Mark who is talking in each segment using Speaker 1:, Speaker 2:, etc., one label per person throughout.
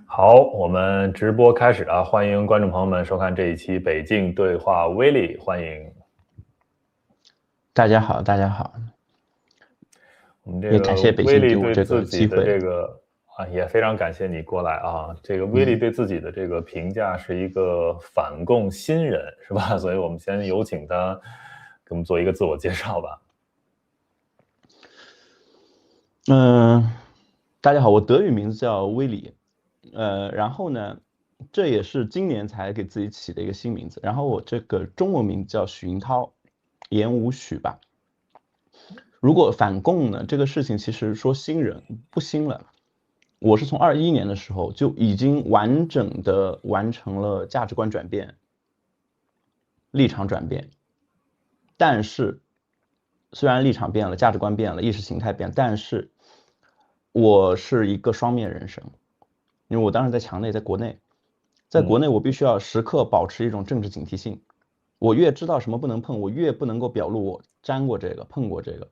Speaker 1: 好，我们直播开始啊！欢迎观众朋友们收看这一期北境对话威力，欢迎
Speaker 2: 大家好，大家好，
Speaker 1: 我们这
Speaker 2: 也感
Speaker 1: 个
Speaker 2: 谢北京给
Speaker 1: 威力对
Speaker 2: 我这个
Speaker 1: 自己的
Speaker 2: 机会。
Speaker 1: 这个也非常感谢你过来啊！这个威力
Speaker 2: 嗯
Speaker 1: 对自己的这个评价是一个反共新人，是吧？所以我们先有请他给我们做一个自我介绍吧。
Speaker 2: 嗯，大家好，我德语名字叫威里，然后呢，这也是今年才给自己起的一个新名字。然后我这个中文名字叫许英涛，言无许吧。如果反共呢，这个事情其实说新人不新了，我是从21年的时候就已经完整的完成了价值观转变、立场转变，但是虽然立场变了，价值观变了，意识形态变了，但是我是一个双面人生，因为我当时在墙内，在国内，在国内我必须要时刻保持一种政治警惕性。我越知道什么不能碰，我越不能够表露我沾过这个、碰过这个。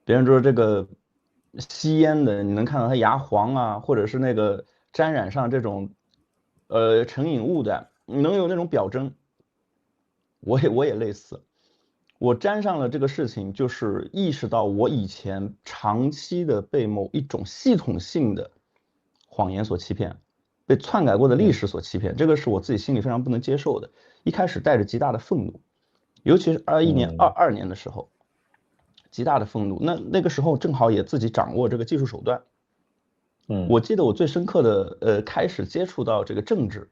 Speaker 2: 别人说这个吸烟的，你能看到他牙黄啊，或者是那个沾染上这种成瘾物的，你能有那种表征。我也类似。我沾上了这个事情，就是意识到我以前长期的被某一种系统性的谎言所欺骗，被篡改过的历史所欺骗，这个是我自己心里非常不能接受的。一开始带着极大的愤怒，尤其是21年、22年的时候，极大的愤怒。那个时候正好也自己掌握这个技术手段。我记得我最深刻的开始接触到这个政治，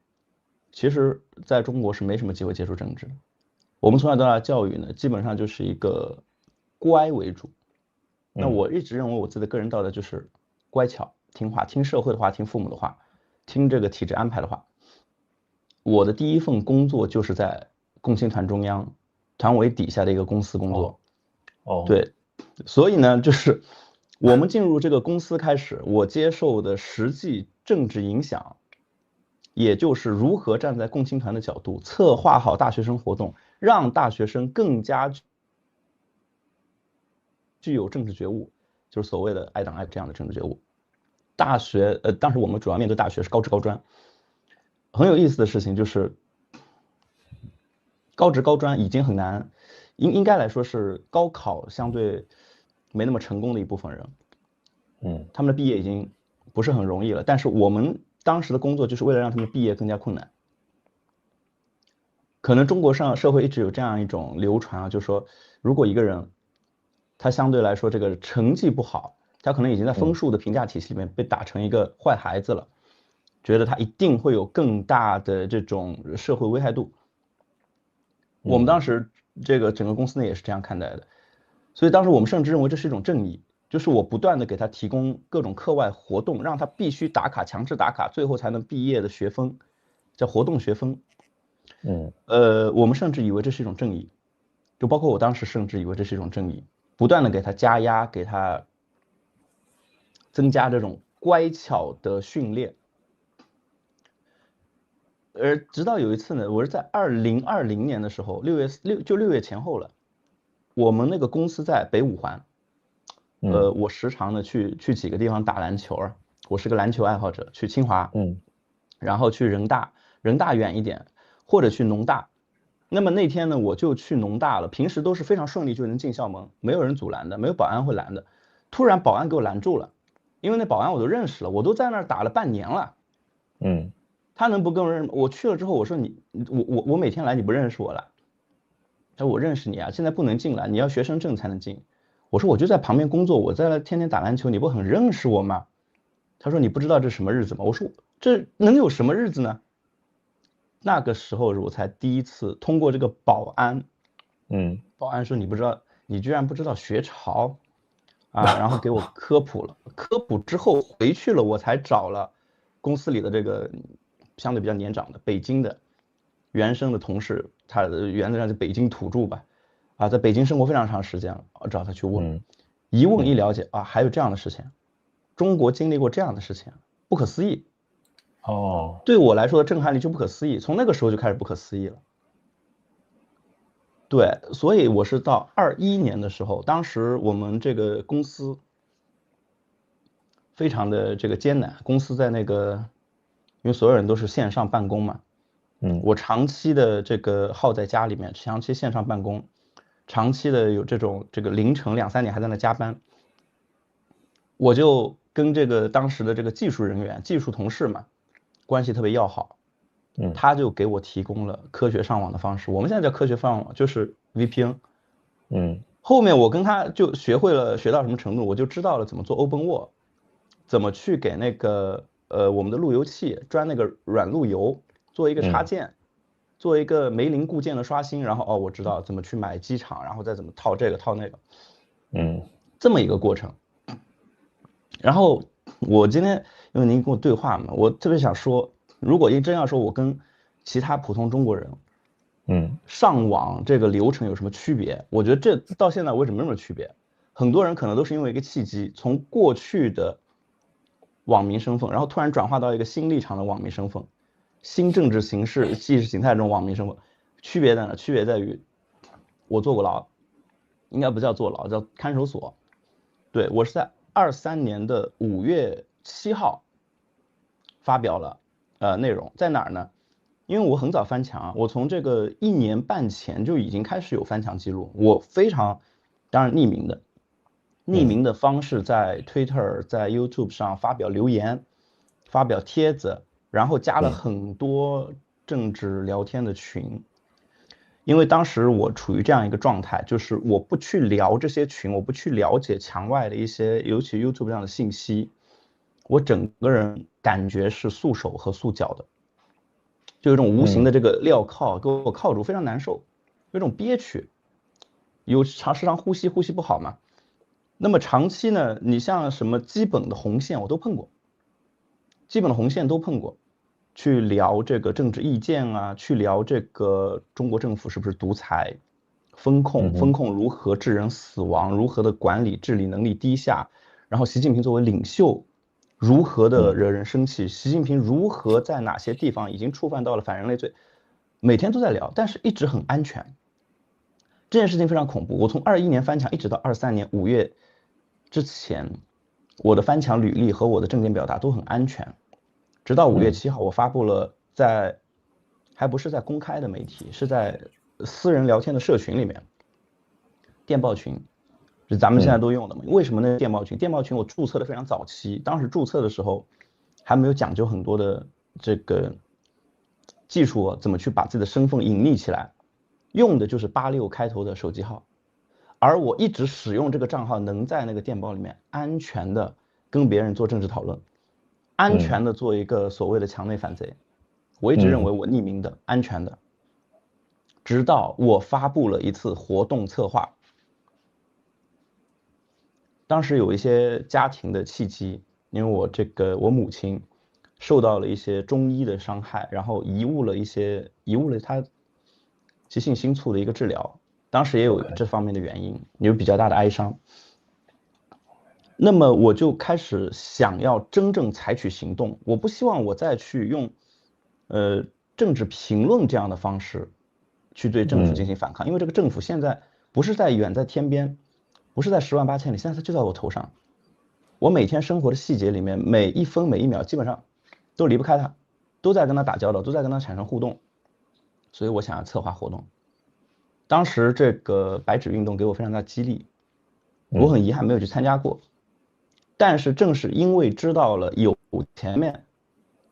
Speaker 2: 其实在中国是没什么机会接触政治的。我们从小到大教育呢，基本上就是一个乖为主。那我一直认为我自己的个人道德就是乖巧、听话，听社会的话，听父母的话，听这个体制安排的话。我的第一份工作就是在共青团中央团委底下的一个公司工作。对，所以呢，就是我们进入这个公司开始，我接受的实际政治影响，也就是如何站在共青团的角度策划好大学生活动，让大学生更加具有政治觉悟，就是所谓的爱党爱这样的政治觉悟。当时我们主要面对大学是高职高专，很有意思的事情就是高职高专已经很难，应该来说是高考相对没那么成功的一部分人，他们的毕业已经不是很容易了，但是我们当时的工作就是为了让他们毕业更加困难。可能中国上社会一直有这样一种流传啊，就是说，如果一个人他相对来说这个成绩不好，他可能已经在分数的评价体系里面被打成一个坏孩子了，觉得他一定会有更大的这种社会危害度。我们当时这个整个公司呢也是这样看待的，所以当时我们甚至认为这是一种正义，就是我不断的给他提供各种课外活动，让他必须打卡，强制打卡，最后才能毕业的学分，叫活动学分。我们甚至以为这是一种正义，就包括我当时甚至以为这是一种正义，不断的给他加压，给他增加这种乖巧的训练。直到有一次呢，我是在2020年的时候，6月前后了，我们那个公司在北五环，我时常的去几个地方打篮球啊，我是个篮球爱好者，去清华，然后去人大，人大远一点，或者去农大。那么那天呢，我就去农大了，平时都是非常顺利就能进校门，没有人阻拦的，没有保安会拦的。突然保安给我拦住了，因为那保安我都认识了，我都在那儿打了半年了。他能不跟我认识？我去了之后，我说我每天来你不认识我了？他说我认识你啊，现在不能进来，你要学生证才能进。我说我就在旁边工作，我在那天天打篮球，你不很认识我吗？他说你不知道这是什么日子吗？我说这能有什么日子呢？那个时候我才第一次通过这个保安，保安说你不知道，你居然不知道学潮啊，然后给我科普了，科普之后回去了，我才找了公司里的这个相对比较年长的北京的原生的同事，他原来是北京土著吧，啊，在北京生活非常长时间了，我找他去问，一问一了解啊，还有这样的事情，中国经历过这样的事情，不可思议。对我来说的震撼力就不可思议，从那个时候就开始不可思议了。对，所以我是到21年的时候，当时我们这个公司非常的这个艰难，公司在那个因为所有人都是线上办公嘛。我长期的这个耗在家里面，长期线上办公，长期的有这个凌晨2、3点还在那加班，我就跟这个当时的这个技术人员、技术同事嘛，关系特别要好。他就给我提供了科学上网的方式，我们现在叫科学上网，就是 VPN。后面我跟他就学到什么程度，我就知道了怎么做 OpenWRT，怎么去给那个我们的路由器装那个软路由，做一个插件，做一个梅林固件的刷新，然后我知道怎么去买机场，然后再怎么套这个套那个，这么一个过程。然后我今天因为您跟我对话嘛，我特别想说，如果真要说我跟其他普通中国人，上网这个流程有什么区别？我觉得这到现在为什么那么区别？很多人可能都是因为一个契机，从过去的网民身份，然后突然转化到一个新立场的网民身份，新政治形势、意识形态这种网民身份。区别在哪？区别在于我坐过牢，应该不叫坐牢，叫看守所。对，我是在23年的5月7号发表了内容，在哪儿呢？因为我很早翻墙，我从这个1年半前就已经开始有翻墙记录，我非常当然匿名的方式在 Twitter 在 YouTube 上发表留言，发表帖子，然后加了很多政治聊天的群。因为当时我处于这样一个状态，就是我不去聊这些群，我不去了解墙外的一些尤其 YouTube 上的信息，我整个人感觉是束手和束脚的，就有一种无形的这个镣铐给我铐住，非常难受，有种憋屈，时常呼吸不好嘛。那么长期呢，你像什么基本的红线我都碰过，去聊这个政治意见啊，去聊这个中国政府是不是独裁，风控如何致人死亡，如何的管理治理能力低下，然后习近平作为领袖如何的惹人生气，习近平如何在哪些地方已经触犯到了反人类罪，每天都在聊，但是一直很安全。这件事情非常恐怖，我从21年翻墙一直到23年5月之前，我的翻墙履历和我的证件表达都很安全。直到5月7号，我发布了还不是在公开的媒体，是在私人聊天的社群里面，电报群，是咱们现在都用的嘛。为什么呢？电报群我注册的非常早期，当时注册的时候还没有讲究很多的这个技术，怎么去把自己的身份隐匿起来，用的就是86开头的手机号。而我一直使用这个账号，能在那个电报里面安全的跟别人做政治讨论，安全的做一个所谓的墙内反贼。我一直认为我匿名的、安全的，直到我发布了一次活动策划。当时有一些家庭的契机，因为我母亲受到了一些中医的伤害，然后贻误了她急性心促的一个治疗，当时也有这方面的原因，有比较大的哀伤。那么我就开始想要真正采取行动，我不希望我再去用政治评论这样的方式去对政府进行反抗，因为这个政府现在不是远在天边，不是在10万8千里，现在就在我头上。我每天生活的细节里面，每一分每一秒基本上都离不开它，都在跟他打交道，都在跟他产生互动。所以我想要策划活动。当时这个白纸运动给我非常大的激励，我很遗憾没有去参加过。但是正是因为知道了有前面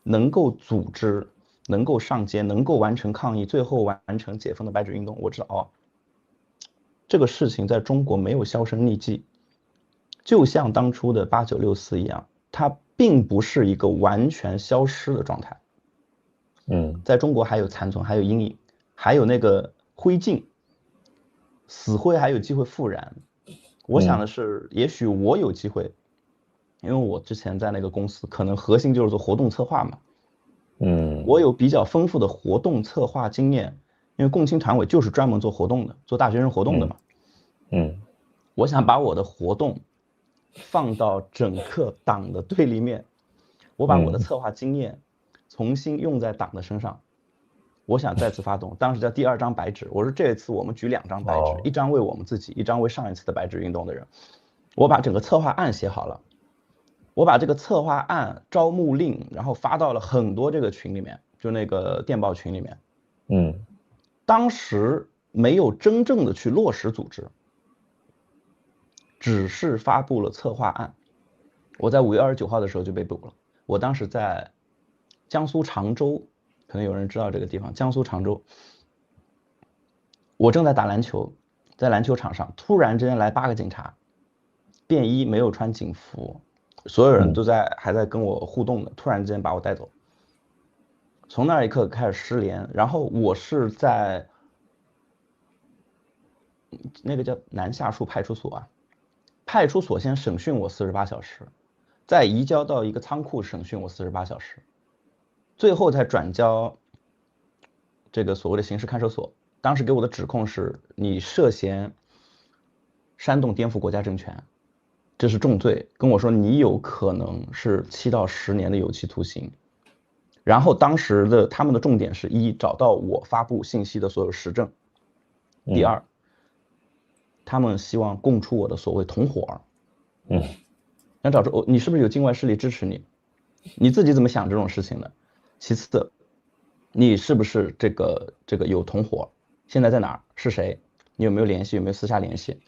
Speaker 2: 能够组织、能够上街、能够完成抗议、最后完成解封的白纸运动，我知道这个事情在中国没有销声匿迹，就像当初的8964一样，它并不是一个完全消失的状态。在中国还有残存，还有阴影，还有那个灰烬，死灰还有机会复燃。我想的是，也许我有机会。因为我之前在那个公司，可能核心就是做活动策划嘛，我有比较丰富的活动策划经验，因为共青团委就是专门做活动的，做大学生活动的嘛，我想把我的活动放到整个党的对立面，我把我的策划经验重新用在党的身上，我想再次发动，当时叫第2张白纸，我说这次我们举2张白纸，一张为我们自己，一张为上一次的白纸运动的人，我把整个策划案写好了。我把这个策划案、招募令，然后发到了很多这个群里面，就那个电报群里面。当时没有真正的去落实组织，只是发布了策划案。我在5月29号的时候就被捕了。我当时在江苏常州，可能有人知道这个地方，江苏常州。我正在打篮球，在篮球场上，突然之间来8个警察，便衣，没有穿警服，所有人都还在跟我互动的，突然之间把我带走。从那一刻开始失联，然后我是在那个叫南下树派出所啊，派出所先审讯我48小时，再移交到一个仓库审讯我48小时，最后才转交这个所谓的刑事看守所。当时给我的指控是你涉嫌煽动颠覆国家政权，这是重罪，跟我说你有可能是7到10年的有期徒刑。然后当时的他们的重点是：一，找到我发布信息的所有实证；第二，他们希望供出我的所谓同伙。想找出你是不是有境外势力支持你，你自己怎么想这种事情的？其次，你是不是这个有同伙？现在在哪儿？是谁？你有没有联系？有没有私下联系？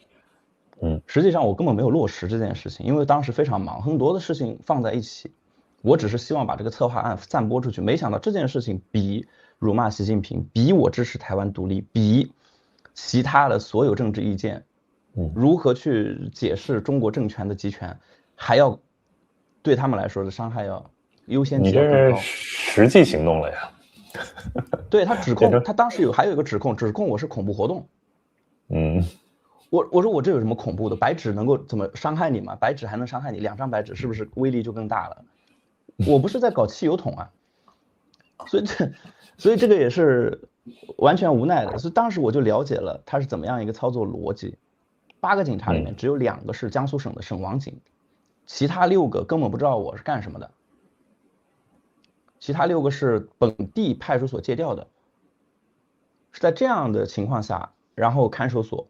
Speaker 2: 实际上我根本没有落实这件事情，因为当时非常忙，很多的事情放在一起。我只是希望把这个策划案散播出去，没想到这件事情比辱骂习近平，比我支持台湾独立，比其他的所有政治意见，如何去解释中国政权的集权，还要对他们来说的伤害要优先级要更高。
Speaker 1: 你这是实际行动了呀？
Speaker 2: 对，他指控，他当时还有一个指控我是恐怖活动。我说我这有什么恐怖的？白纸能够怎么伤害你吗？白纸还能伤害你？2张白纸是不是威力就更大了？我不是在搞汽油桶啊，所以这个也是完全无奈的。所以当时我就了解了他是怎么样一个操作逻辑。8个警察里面只有2个是江苏省的省网警，其他6个根本不知道我是干什么的，其他6个是本地派出所借调的。是在这样的情况下，然后看守所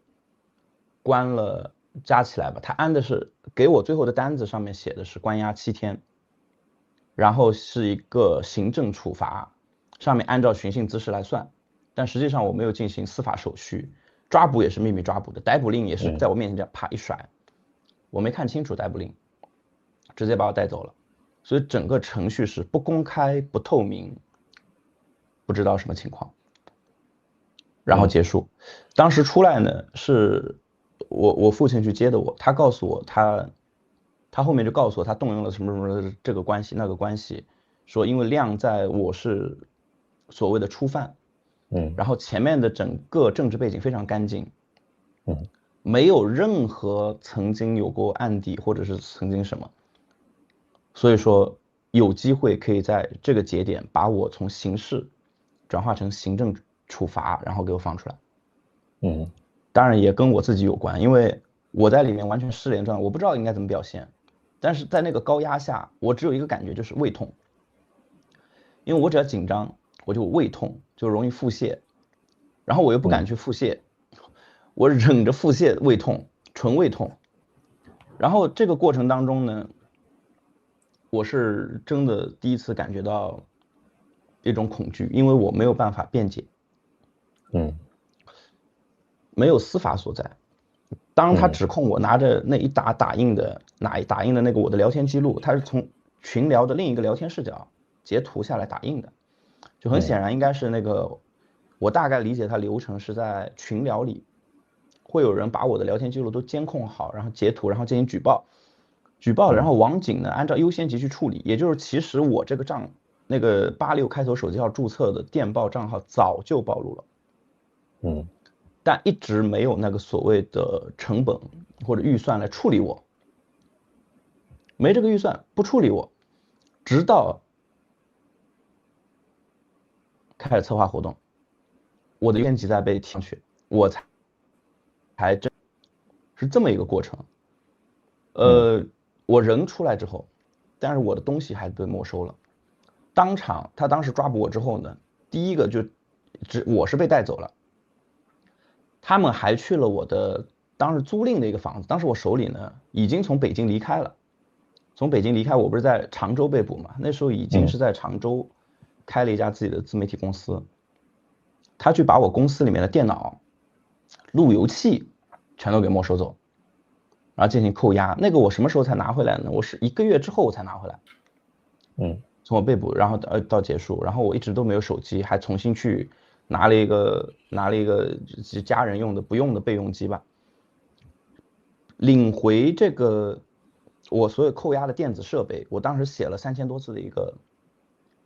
Speaker 2: 关了，加起来吧，他安的是给我最后的单子上面写的是关押7天。然后是一个行政处罚，上面按照寻衅滋事来算，但实际上我没有进行司法手续，抓捕也是秘密抓捕的，逮捕令也是在我面前这样啪一甩，我没看清楚逮捕令，直接把我带走了。所以整个程序是不公开、不透明，不知道什么情况，然后结束。当时出来呢，是我父亲去接的我，他告诉我他后面就告诉我，他动用了什么什么这个关系那个关系，说因为亮在我是所谓的初犯，然后前面的整个政治背景非常干净，没有任何曾经有过案底或者是曾经什么，所以说有机会可以在这个节点把我从刑事转化成行政处罚，然后给我放出来。当然也跟我自己有关，因为我在里面完全失联状态，我不知道应该怎么表现。但是在那个高压下，我只有一个感觉，就是胃痛。因为我只要紧张，我就胃痛，就容易腹泻，然后我又不敢去腹泻，我忍着腹泻胃痛，纯胃痛。然后这个过程当中呢，我是真的第一次感觉到一种恐惧，因为我没有办法辩解，没有司法所在。当他指控我拿着那一打印的那个我的聊天记录，他是从群聊的另一个聊天视角截图下来打印的，就很显然应该是那个，我大概理解他流程是在群聊里会有人把我的聊天记录都监控好，然后截图，然后进行举报，然后网警呢按照优先级去处理，也就是其实我这个那个86开头手机号注册的电报账号早就暴露了，但一直没有那个所谓的成本或者预算来处理我，没这个预算不处理我，直到开始策划活动，我的院级在被提上去，我才是这么一个过程。我人出来之后，但是我的东西还被没收了。当场他当时抓捕我之后呢，第一个就我是被带走了。他们还去了我的当时租赁的一个房子，当时我手里呢已经从北京离开了，从北京离开，我不是在常州被捕嘛？那时候已经是在常州开了一家自己的自媒体公司，他去把我公司里面的电脑、路由器全都给没收走，然后进行扣押。那个我什么时候才拿回来呢？我是1个月之后我才拿回来。从我被捕，然后到结束，然后我一直都没有手机，还重新去拿了一个家人用的不用的备用机吧。领回这个我所有扣押的电子设备，我当时写了3000多字的一个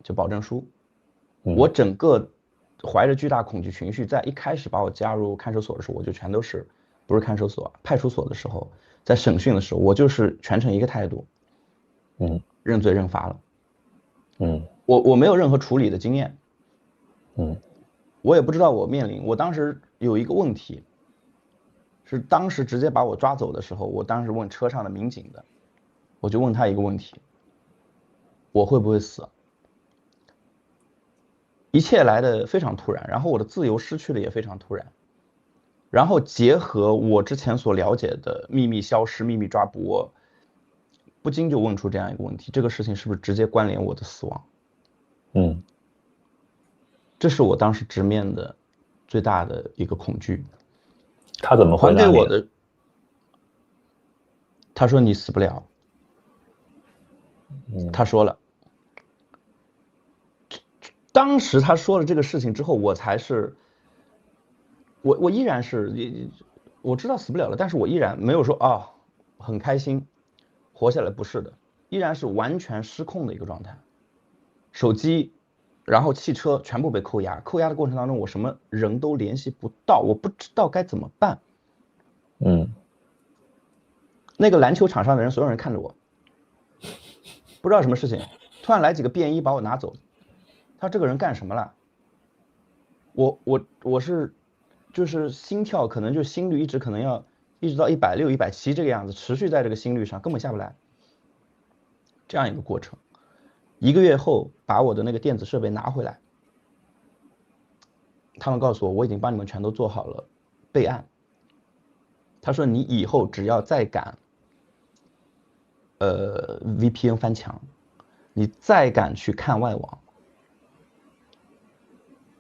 Speaker 2: 就保证书。我整个怀着巨大恐惧情绪，在一开始把我加入看守所的时候，我就全都是不是看守所，派出所的时候，在审讯的时候，我就是全程一个态度，认罪认罚了。我没有任何处理的经验，我也不知道我面临，我当时有一个问题，是当时直接把我抓走的时候，我当时问车上的民警的，我就问他一个问题，我会不会死？一切来的非常突然，然后我的自由失去的也非常突然，然后结合我之前所了解的秘密消失、秘密抓捕，我不禁就问出这样一个问题，这个事情是不是直接关联我的死亡？这是我当时直面的最大的一个恐惧。
Speaker 1: 他怎么回答你？
Speaker 2: 还给我的，他说你死不了。他说了，当时他说了这个事情之后，我才是，我依然是，我知道死不了了，但是我依然没有说啊很开心活下来，不是的，依然是完全失控的一个状态，手机，然后汽车全部被扣押，扣押的过程当中，我什么人都联系不到，我不知道该怎么办。那个篮球场上的人，所有人看着我，不知道什么事情，突然来几个便衣把我拿走，他这个人干什么了？我是就是心跳可能就心率一直可能要一直到160、170这个样子，持续在这个心率上根本下不来，这样一个过程。1个月后把我的那个电子设备拿回来，他们告诉我我已经帮你们全都做好了备案。他说你以后只要再敢VPN 翻墙，你再敢去看外网，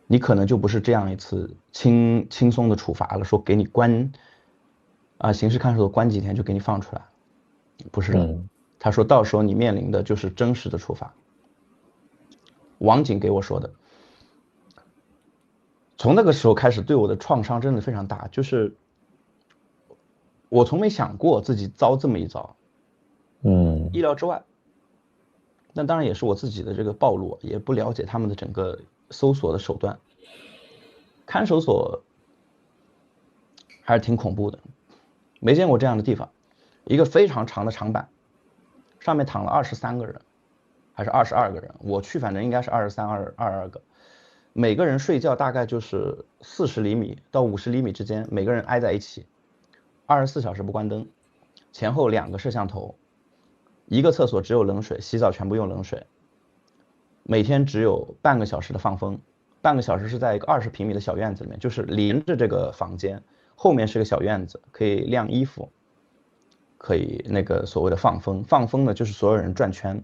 Speaker 2: 你可能就不是这样一次轻松的处罚了，说给你关刑事看守所关几天就给你放出来，不是的。他说到时候你面临的就是真实的处罚。网警给我说的。从那个时候开始对我的创伤真的非常大，就是我从没想过自己遭这么一遭，意料之外。那当然也是我自己的这个暴露，也不了解他们的整个搜索的手段。看守所还是挺恐怖的，没见过这样的地方，一个非常长的长板，上面躺了23个人，还是22个人，我去反正应该是23、22个，每个人睡觉大概就是40厘米到50厘米之间，每个人挨在一起，24小时不关灯，前后2个摄像头，一个厕所只有冷水，洗澡全部用冷水，每天只有半个小时的放风，半个小时是在一个20平米的小院子里面，就是连着这个房间，后面是个小院子，可以晾衣服，可以那个所谓的放风。放风呢，就是所有人转圈，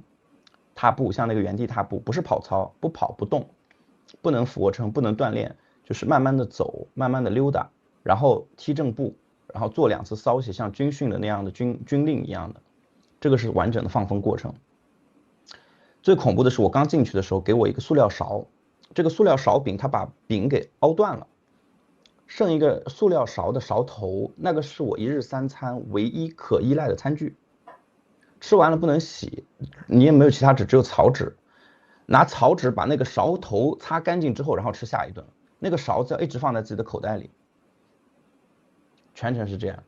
Speaker 2: 踏步，像那个原地踏步，不是跑操，不跑不动，不能俯卧撑，不能锻炼，就是慢慢的走，慢慢的溜达，然后踢正步，然后做2次骚洗，像军训的那样的军令一样的，这个是完整的放风过程。最恐怖的是我刚进去的时候给我一个塑料勺，这个塑料勺柄它把柄给凹断了，剩一个塑料勺的勺头，那个是我1日3餐唯一可依赖的餐具，吃完了不能洗，你也没有其他纸，只有草纸，拿草纸把那个勺头擦干净之后，然后吃下一顿，那个勺子要一直放在自己的口袋里，全程是这样。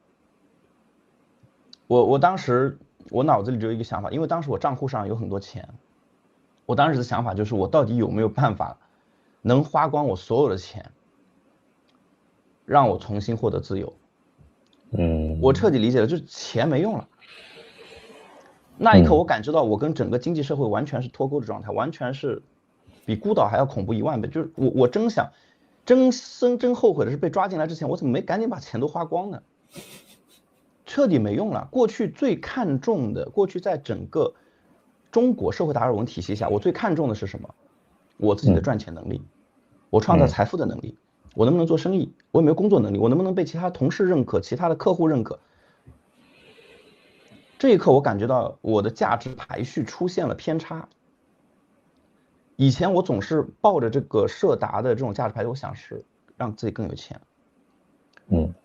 Speaker 2: 我当时我脑子里就有一个想法，因为当时我账户上有很多钱，我当时的想法就是我到底有没有办法能花光我所有的钱，让我重新获得自由。我彻底理解了，就是钱没用了。那一刻我感知到我跟整个经济社会完全是脱钩的状态，完全是比孤岛还要恐怖10000倍。就是我真想真后悔的是被抓进来之前我怎么没赶紧把钱都花光呢？彻底没用了。过去最看重的，过去在整个中国社会达尔文体系下，我最看重的是什么？我自己的赚钱能力，我创造财富的能力，我能不能做生意，我有没有工作能力，我能不能被其他同事认可，其他的客户认可。这一刻我感觉到我的价值排序出现了偏差。以前我总是抱着这个社达的这种价值排序，我想是让自己更有钱。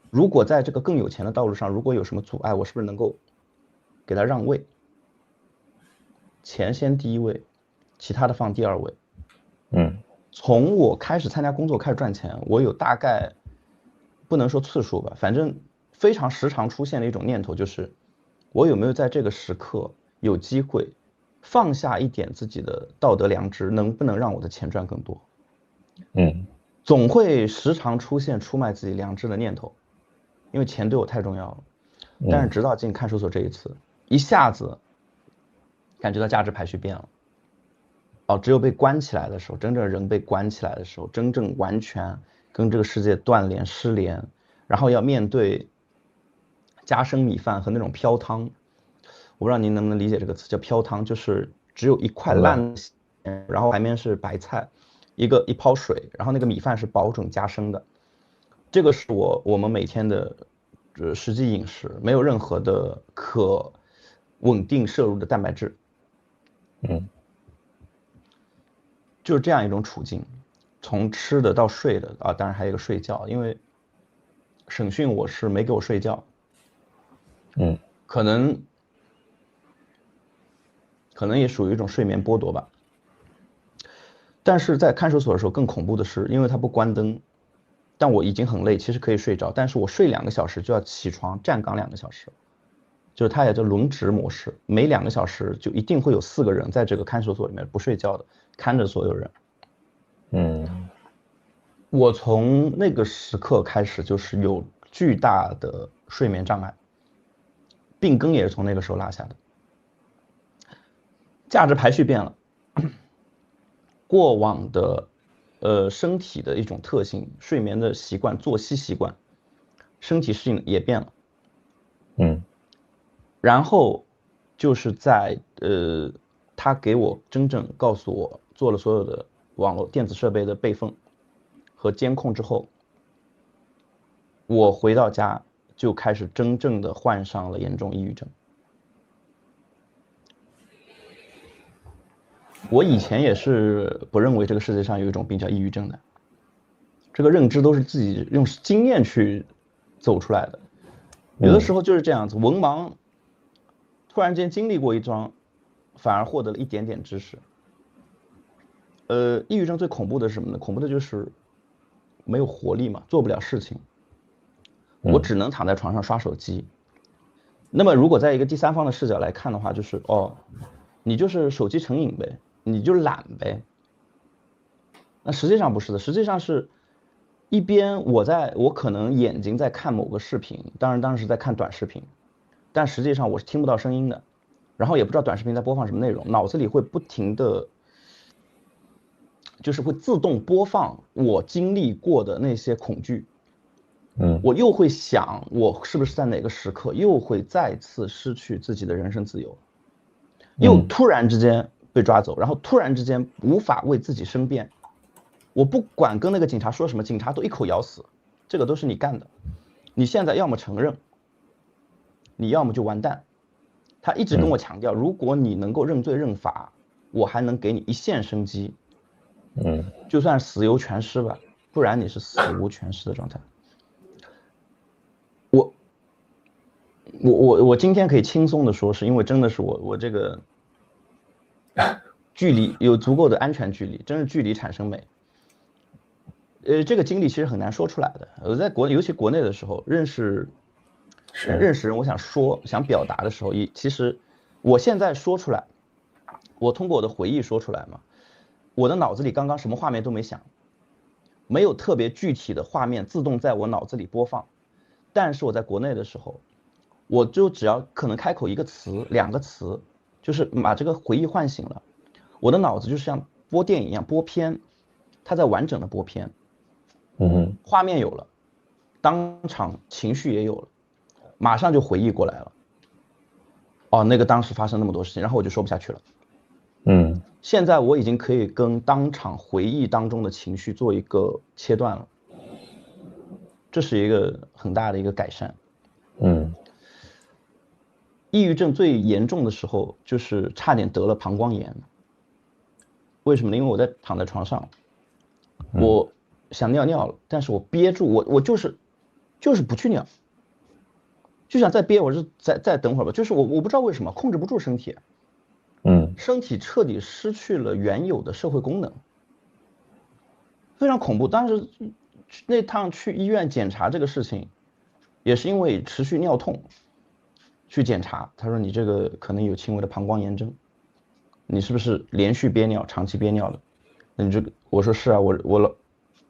Speaker 2: 如果在这个更有钱的道路上，如果有什么阻碍，我是不是能够给他让位？钱先第一位，其他的放第二位。从我开始参加工作开始赚钱，我有大概不能说次数吧，反正非常时常出现的一种念头，就是我有没有在这个时刻有机会放下一点自己的道德良知，能不能让我的钱赚更多？总会时常出现出卖自己良知的念头，因为钱对我太重要了。但是直到进看守所这一次，一下子感觉到价值排序变了。只有被关起来的时候，真正人被关起来的时候，真正完全跟这个世界断联失联，然后要面对家生米饭和那种飘汤。我不知道您能不能理解这个词，叫飘汤，就是只有一块烂，然后白面是白菜，一泡水，然后那个米饭是保准加生的。这个是我们每天的实际饮食，没有任何的可稳定摄入的蛋白质。就是这样一种处境，从吃的到睡的当然还有一个睡觉，因为审讯我是没给我睡觉，可能也属于一种睡眠剥夺吧。但是在看守所的时候更恐怖的是，因为他不关灯，但我已经很累，其实可以睡着，但是我睡2个小时就要起床站岗2个小时，就是它也叫轮值模式，每2个小时就一定会有4个人在这个看守所里面不睡觉的看着所有人。我从那个时刻开始就是有巨大的睡眠障碍，病根也是从那个时候落下的。价值排序变了，过往的身体的一种特性，睡眠的习惯、作息习惯、身体适应也变了。然后就是在他给我真正告诉我做了所有的网络电子设备的备份和监控之后，我回到家就开始真正的患上了严重抑郁症。我以前也是不认为这个世界上有一种病叫抑郁症的，这个认知都是自己用经验去走出来的。有的时候就是这样子，文盲突然间经历过一桩，反而获得了一点点知识。抑郁症最恐怖的是什么呢？恐怖的就是没有活力嘛，做不了事情，我只能躺在床上刷手机。那么如果在一个第三方的视角来看的话，就是你就是手机成瘾呗，你就懒呗。那实际上不是的，实际上是一边我可能眼睛在看某个视频，当然是在看短视频，但实际上我是听不到声音的，然后也不知道短视频在播放什么内容，脑子里会不停的就是会自动播放我经历过的那些恐惧。我又会想我是不是在哪个时刻又会再次失去自己的人身自由，又突然之间被抓走，然后突然之间无法为自己申辩。我不管跟那个警察说什么，警察都一口咬死，这个都是你干的，你现在要么承认，你要么就完蛋。他一直跟我强调，如果你能够认罪认罚，我还能给你一线生机，就算死有全尸吧，不然你是死无全尸的状态。我今天可以轻松的说，是因为真的是我这个距离有足够的安全距离，真是距离产生美。这个经历其实很难说出来的。我在尤其国内的时候，认识人，我想表达的时候，其实我现在说出来，我通过我的回忆说出来嘛，我的脑子里刚刚什么画面都没想，没有特别具体的画面自动在我脑子里播放。但是我在国内的时候，我就只要可能开口一个词、2个词，就是把这个回忆唤醒了，我的脑子就像播电影一样播片，它在完整的播片。画面有了，当场情绪也有了，马上就回忆过来了。哦，那个当时发生那么多事情，然后我就说不下去了。现在我已经可以跟当场回忆当中的情绪做一个切断了，这是一个很大的一个改善。抑郁症最严重的时候就是差点得了膀胱炎。为什么呢？因为我躺在床上，我想尿尿了，但是我憋住，我就是不去尿，就想再憋，我是再等会儿吧，就是我不知道为什么控制不住身体。身体彻底失去了原有的社会功能，非常恐怖。当时那趟去医院检查这个事情，也是因为持续尿痛去检查，他说你这个可能有轻微的膀胱炎症，你是不是连续憋尿、长期憋尿了？那你这个，我说是啊，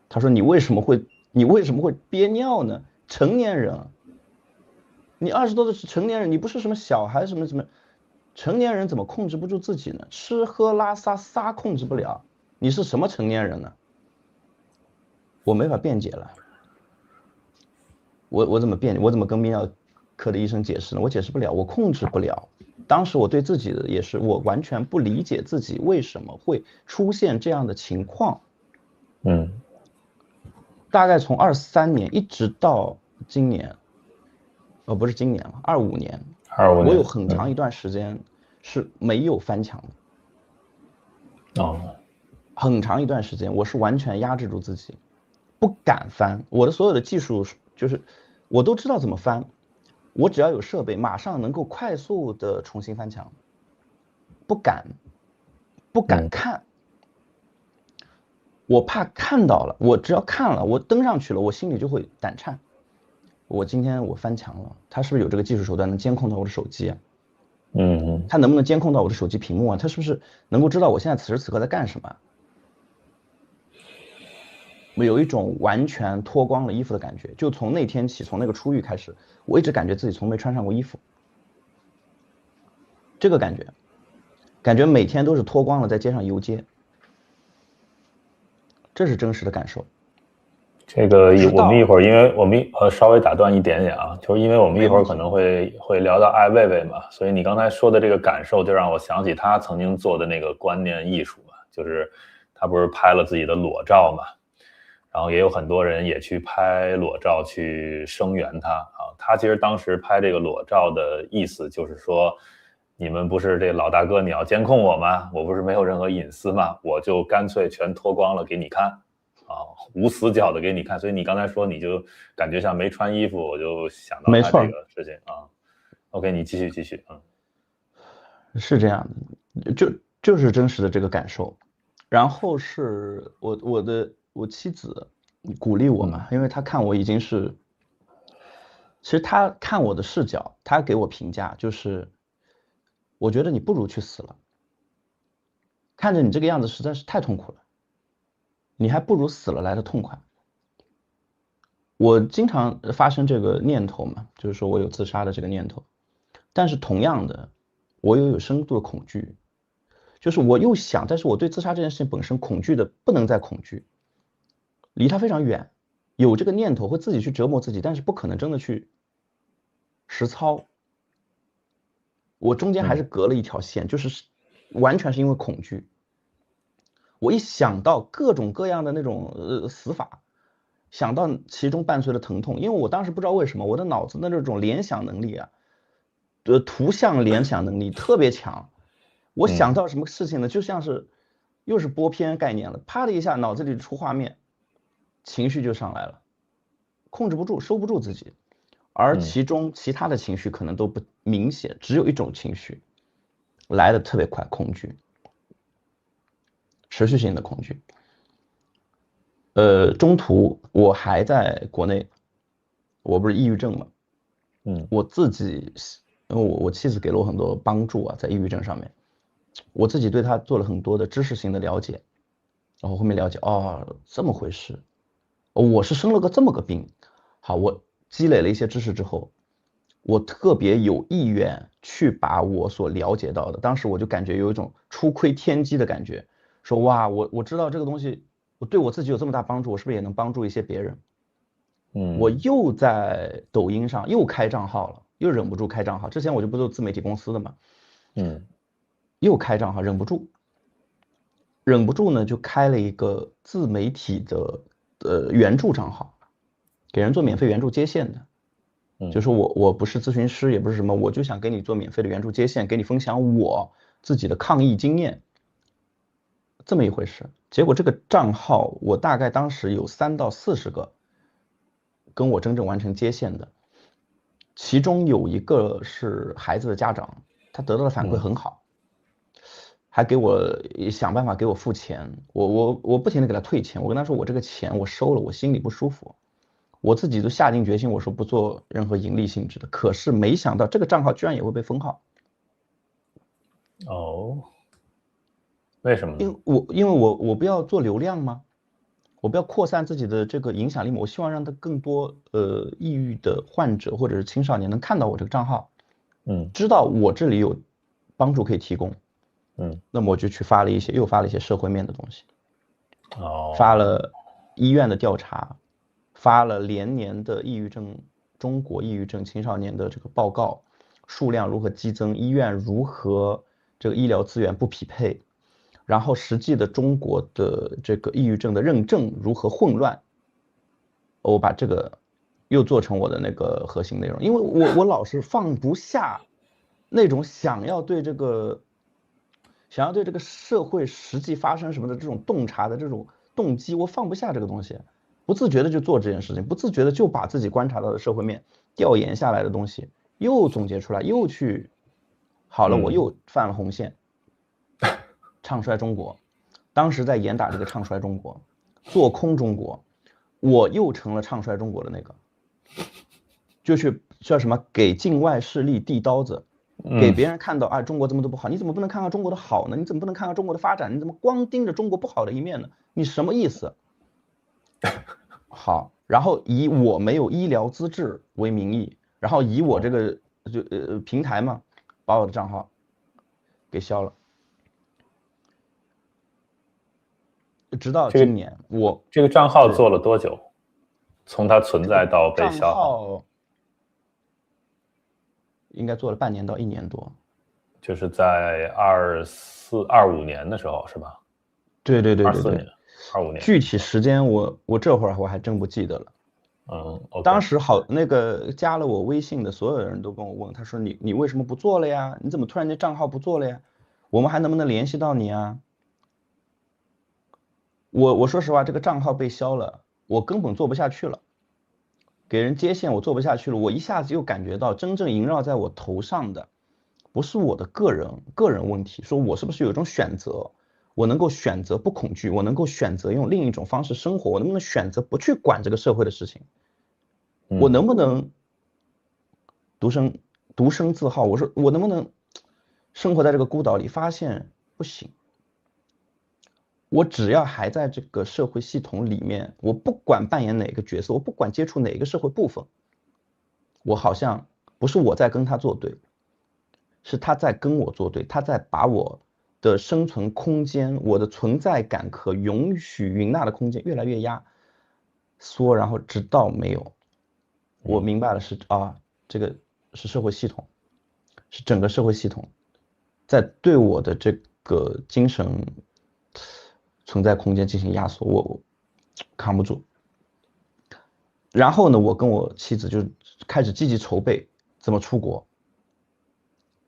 Speaker 2: 他说你为什么会憋尿呢？成年人，你20多岁是成年人，你不是什么小孩什么。成年人怎么控制不住自己呢？吃喝拉撒控制不了，你是什么成年人呢？我没法辩解了。我怎么跟泌尿科的医生解释呢？我解释不了，我控制不了。当时我对自己的也是，我完全不理解自己为什么会出现这样的情况。大概从23年一直到今年，不是今年了，25年。我有很长一段时间是没有翻墙的。很长一段时间我是完全压制住自己，不敢翻。我的所有的技术就是我都知道怎么翻，我只要有设备马上能够快速的重新翻墙。不敢看，我怕看到了，我只要看了，我登上去了，我心里就会胆颤。我今天我翻墙了，他是不是有这个技术手段能监控到我的手机啊？他能不能监控到我的手机屏幕啊？他是不是能够知道我现在此时此刻在干什么？我有一种完全脱光了衣服的感觉，就从那天起，从那个出狱开始，我一直感觉自己从没穿上过衣服。这个感觉每天都是脱光了在街上游街，这是真实的感受。
Speaker 1: 这个我们一会儿，因为我们稍微打断一点点啊，就是因为我们一会儿可能会聊到艾未未嘛，所以你刚才说的这个感受就让我想起他曾经做的那个观念艺术嘛，就是他不是拍了自己的裸照嘛，然后也有很多人也去拍裸照去声援他啊。他其实当时拍这个裸照的意思就是说，你们不是这老大哥你要监控我吗？我不是没有任何隐私吗？我就干脆全脱光了给你看。无死角的给你看，所以你刚才说你就感觉像没穿衣服，我就想到他这个事情啊。OK， 你继续。
Speaker 2: 是这样的，就是真实的这个感受。然后是我妻子鼓励我嘛，因为她看我已经是，其实她看我的视角，她给我评价就是，我觉得你不如去死了，看着你这个样子实在是太痛苦了。你还不如死了来的痛快。我经常发生这个念头嘛，就是说我有自杀的这个念头，但是同样的，我又有深度的恐惧，就是我又想，但是我对自杀这件事情本身恐惧的不能再恐惧，离它非常远，有这个念头会自己去折磨自己，但是不可能真的去实操。我中间还是隔了一条线，就是完全是因为恐惧。我一想到各种各样的那种死法，想到其中伴随的疼痛，因为我当时不知道为什么我的脑子的那种联想能力啊，图像联想能力特别强。我想到什么事情呢？就像是又是播片概念了，啪的一下脑子里出画面，情绪就上来了，控制不住，收不住自己。而其中其他的情绪可能都不明显，只有一种情绪来的特别快，恐惧。持续性的恐惧。中途我还在国内，我不是抑郁症嘛，我自己，因为我妻子给了我很多帮助啊，在抑郁症上面，我自己对他做了很多的知识性的了解，然后后面了解，哦，这么回事，我是生了个这么个病。好，我积累了一些知识之后，我特别有意愿去把我所了解到的，当时我就感觉有一种初窥天机的感觉，说哇，我知道这个东西，我对我自己有这么大帮助，我是不是也能帮助一些别人？我又在抖音上又开账号了，又忍不住开账号。之前我就不做自媒体公司的嘛，又开账号，忍不住呢就开了一个自媒体的援助账号，给人做免费援助接线的。就是我不是咨询师，也不是什么，我就想给你做免费的援助接线，给你分享我自己的抗疫经验，这么一回事。结果这个账号我大概当时有3到40个跟我真正完成接线的，其中有一个是孩子的家长，他得到的反馈很好，还给我想办法给我付钱，我不停的给他退钱，我跟他说我这个钱我收了，我心里不舒服。我自己都下定决心，我说不做任何盈利性质的，可是没想到这个账号居然也会被封号。
Speaker 1: 哦，为什么呢？
Speaker 2: 因为我不要做流量吗？我不要扩散自己的这个影响力吗？我希望让他更多抑郁的患者或者是青少年能看到我这个账号，知道我这里有帮助可以提供，那么我就去又发了一些社会面的东西，发了医院的调查。发了连年的中国抑郁症青少年的这个报告，数量如何激增，医院如何这个医疗资源不匹配，然后实际的中国的这个抑郁症的认证如何混乱，我把这个又做成我的那个核心内容，因为我老是放不下那种想要对这个社会实际发生什么的这种洞察的这种动机，我放不下这个东西。不自觉的就做这件事情，不自觉的就把自己观察到的社会面调研下来的东西又总结出来，又去好了，我又犯了红线，唱衰中国。当时在严打这个唱衰中国，做空中国，我又成了唱衰中国的那个，就是叫什么给境外势力递刀子，给别人看到啊中国怎么都不好，你怎么不能看看中国的好呢？你怎么不能看看中国的发展？你怎么光盯着中国不好的一面呢？你什么意思？好，然后以我没有医疗资质为名义，然后以我这个平台嘛，把我的账号给消了。直到今年，我
Speaker 1: 这个账号做了多久？从它存在到被消耗，
Speaker 2: 应该做了半年到1年多。
Speaker 1: 就是在25年的时候，是吧？
Speaker 2: 对
Speaker 1: ，24年。25年，
Speaker 2: 具体时间我这会儿我还真不记得了。当时那个加了我微信的所有人都跟我问，他说你为什么不做了呀？你怎么突然间账号不做了呀？我们还能不能联系到你啊？我说实话，这个账号被消了，我根本做不下去了，给人接线我做不下去了。我一下子又感觉到真正萦绕在我头上的不是我的个人问题，说我是不是有一种选择？我能够选择不恐惧，我能够选择用另一种方式生活，我能不能选择不去管这个社会的事情？我能不能独生自好？我说我能不能生活在这个孤岛里？发现不行。我只要还在这个社会系统里面，我不管扮演哪个角色，我不管接触哪个社会部分，我好像不是我在跟他作对，是他在跟我作对，他在把我的生存空间，我的存在感可允许允纳的空间越来越压缩，然后直到没有，我明白了是这个是社会系统，是整个社会系统在对我的这个精神存在空间进行压缩，我扛不住。然后呢，我跟我妻子就开始积极筹备怎么出国。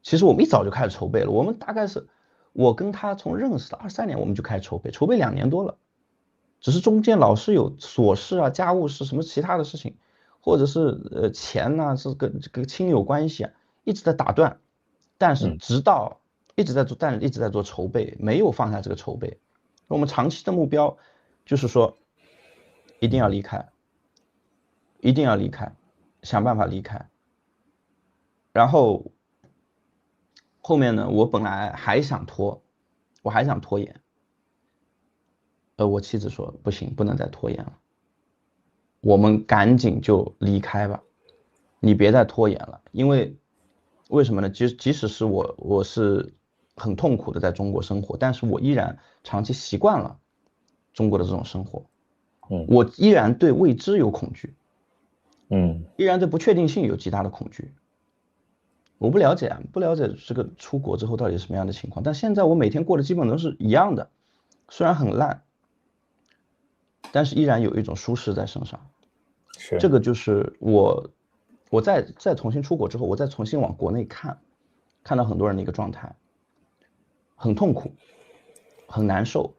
Speaker 2: 其实我们一早就开始筹备了，我们大概是我跟他从认识的23年我们就开始筹备2年多了，只是中间老是有琐事啊、家务事什么其他的事情，或者是钱呐，是跟这个亲友关系啊，一直在打断，但是直到一直在做筹备，没有放下这个筹备。我们长期的目标就是说一定要离开，想办法离开。然后后面呢，我本来还想拖延，我妻子说不行，不能再拖延了，我们赶紧就离开吧，你别再拖延了。因为什么呢？即使是我是很痛苦的在中国生活，但是我依然长期习惯了中国的这种生活，我依然对未知有恐惧，依然对不确定性有极大的恐惧。我不了解啊，不了解这个出国之后到底什么样的情况，但现在我每天过的基本都是一样的，虽然很烂，但是依然有一种舒适在身上。
Speaker 1: 是
Speaker 2: 这个就是我再重新出国之后，我再重新往国内看到很多人的一个状态，很痛苦，很难受，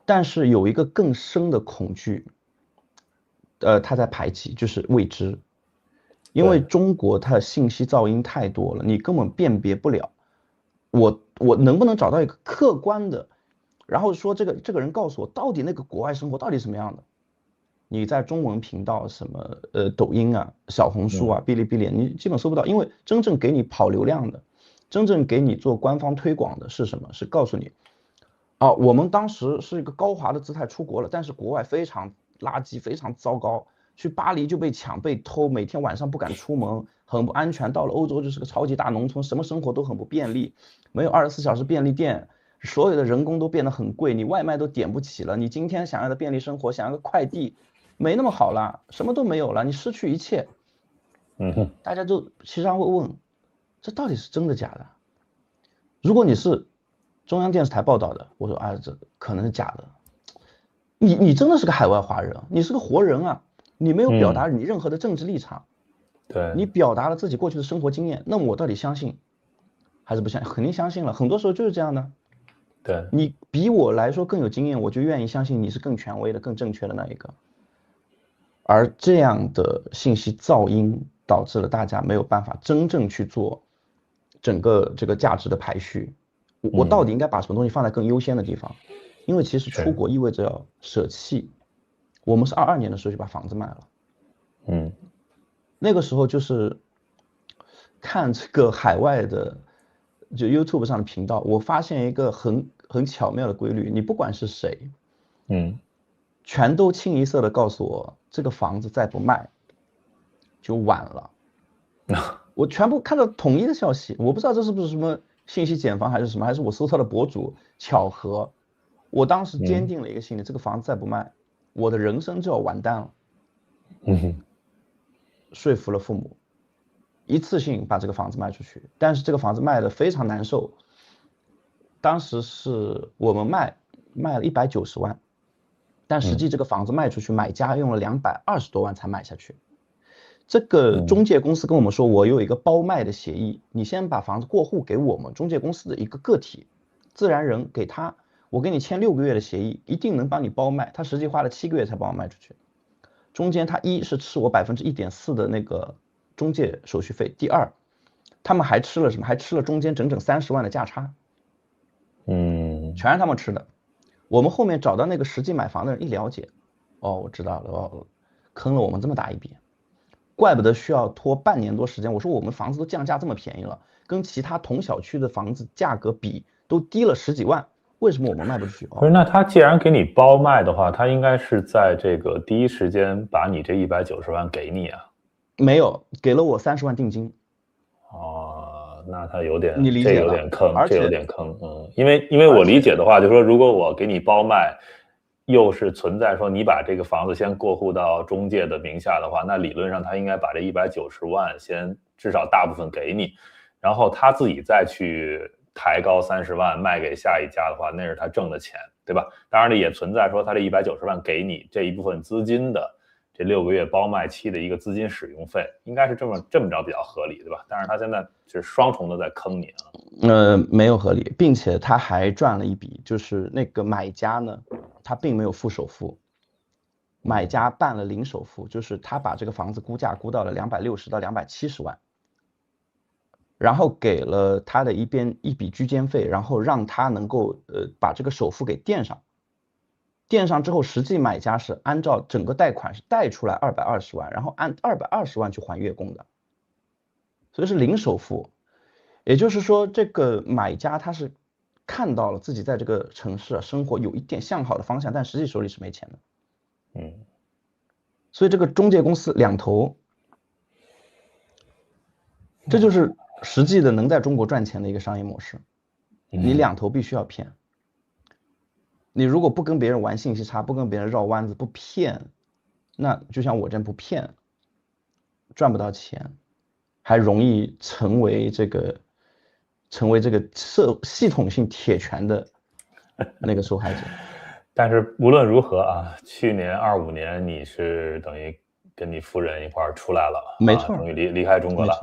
Speaker 2: 但是有一个更深的恐惧，它在排挤，就是未知。因为中国它的信息噪音太多了，你根本辨别不了。我能不能找到一个客观的，然后说这个人告诉我到底那个国外生活到底什么样的？你在中文频道什么抖音啊、小红书啊、哔哩哔哩，你基本搜不到，因为真正给你跑流量的，真正给你做官方推广的是什么？是告诉你，我们当时是一个高华的姿态出国了，但是国外非常垃圾，非常糟糕。去巴黎就被抢被偷，每天晚上不敢出门，很不安全。到了欧洲就是个超级大农村，什么生活都很不便利，没有24小时便利店，所有的人工都变得很贵，你外卖都点不起了。你今天想要的便利生活，想要个快递，没那么好了，什么都没有了，你失去一切。大家就其实会问，这到底是真的假的？如果你是中央电视台报道的，我说这可能是假的。你真的是个海外华人，你是个活人啊。你没有表达你任何的政治立场，
Speaker 1: 对，
Speaker 2: 你表达了自己过去的生活经验，那么我到底相信还是不相信？肯定相信了，很多时候就是这样的。
Speaker 1: 对，
Speaker 2: 你比我来说更有经验，我就愿意相信你是更权威的、更正确的那一个。而这样的信息噪音导致了大家没有办法真正去做整个这个价值的排序。我到底应该把什么东西放在更优先的地方？因为其实出国意味着要舍弃。我们是22年的时候就把房子卖了，那个时候就是看这个海外的就 YouTube 上的频道，我发现一个很巧妙的规律，你不管是谁，全都清一色的告诉我，这个房子再不卖就晚了。我全部看到统一的消息，我不知道这是不是什么信息茧房还是什么，还是我搜到的博主巧合。我当时坚定了一个信念，这个房子再不卖，我的人生就要完蛋了。说服了父母，一次性把这个房子卖出去。但是这个房子卖的非常难受，当时是我们卖了190万，但实际这个房子卖出去，买家用了220多万才买下去。这个中介公司跟我们说，我有一个包卖的协议，你先把房子过户给我们中介公司的一个个体自然人给他，我给你签6个月的协议，一定能帮你包卖。他实际花了7个月才帮我卖出去。中间他一是吃我1.4%的那个中介手续费，第二，他们还吃了什么？还吃了中间整整30万的价差，全是他们吃的。我们后面找到那个实际买房的人一了解，我知道了，坑了我们这么大一笔，怪不得需要拖半年多时间。我说我们房子都降价这么便宜了，跟其他同小区的房子价格比都低了10几万。为什么我们卖不出去？
Speaker 1: 不是，那他既然给你包卖的话，他应该是在这个第一时间把你这190万给你啊？
Speaker 2: 没有，给了我30万定金。
Speaker 1: 那他有点，
Speaker 2: 你理解了，
Speaker 1: 这有点坑，
Speaker 2: 而且
Speaker 1: 这有点坑，因为我理解的话，就是说，如果我给你包卖，又是存在说你把这个房子先过户到中介的名下的话，那理论上他应该把这190万先至少大部分给你，然后他自己再去抬高30万卖给下一家的话，那是他挣的钱，对吧？当然了，也存在说他这190万给你这一部分资金的这6个月包卖期的一个资金使用费，应该是这么着比较合理，对吧？但是他现在是双重的在坑你啊。
Speaker 2: 没有合理，并且他还赚了一笔，就是那个买家呢，他并没有付首付，买家办了零首付，就是他把这个房子估价估到了260到270万。然后给了他的一笔居间费，然后让他能够把这个首付给垫上，垫上之后，实际买家是按照整个贷款是贷出来220万，然后按220万去还月供的，所以是零首付。也就是说，这个买家他是看到了自己在这个城市生活有一点向好的方向，但实际手里是没钱的。所以这个中介公司两头，这就是实际的能在中国赚钱的一个商业模式，你两头必须要骗。你如果不跟别人玩信息差，不跟别人绕弯子，不骗，那就像我这样不骗，赚不到钱，还容易成为这个系统性铁拳的那个受害者。
Speaker 1: 但是无论如何啊，去年25年你是等于跟你夫人一块儿出来了
Speaker 2: 没错，
Speaker 1: 终于离开中国了。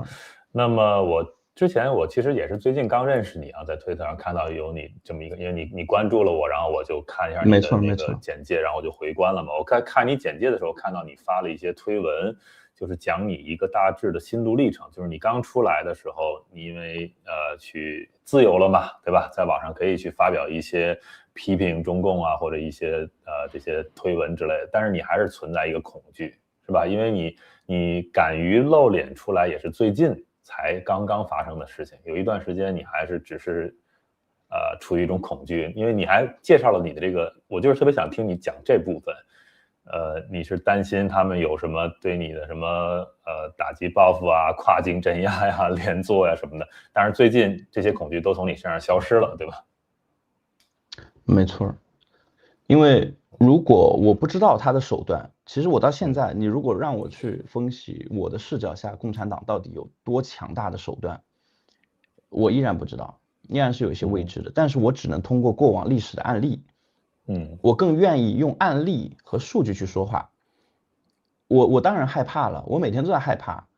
Speaker 1: 那么之前我其实也是最近刚认识你啊，在推特上看到有你这么一个，因为你关注了我，然后我就看一下你的那个简介，然后我就回关了嘛。我看你简介的时候，看到你发了一些推文，就是讲你一个大致的心路历程，就是你刚出来的时候，你因为去自由了嘛，对吧？在网上可以去发表一些批评中共啊，或者一些这些推文之类的，但是你还是存在一个恐惧，是吧？因为你敢于露脸出来，也是最近才刚刚发生的事情，有一段时间你还是只是处于一种恐惧，因为你还介绍了你的这个，我就是特别想听你讲这部分。你是担心他们有什么对你的什么打击报复啊、跨境镇压呀、连坐呀什么的，但是最近这些恐惧都从你身上消失了，对吧？
Speaker 2: 没错，因为如果我不知道他的手段，其实我到现在，你如果让我去分析我的视角下共产党到底有多强大的手段，我依然不知道，依然是有一些未知的。但是我只能通过过往历史的案例，我更愿意用案例和数据去说话。我当然害怕了，我每天都在害怕。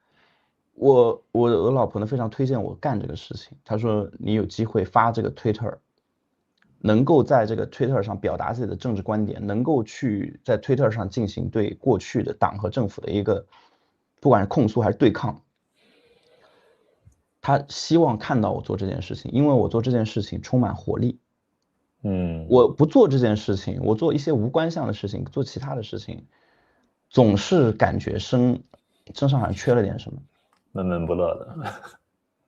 Speaker 2: 我老婆呢非常推荐我干这个事情，她说你有机会发这个 Twitter。能够在这个 Twitter 上表达自己的政治观点，能够去在 Twitter 上进行对过去的党和政府的一个，不管是控诉还是对抗，他希望看到我做这件事情，因为我做这件事情充满活力。我不做这件事情，我做一些无关项的事情，做其他的事情，总是感觉身上好像缺了点什么，
Speaker 1: 闷闷不乐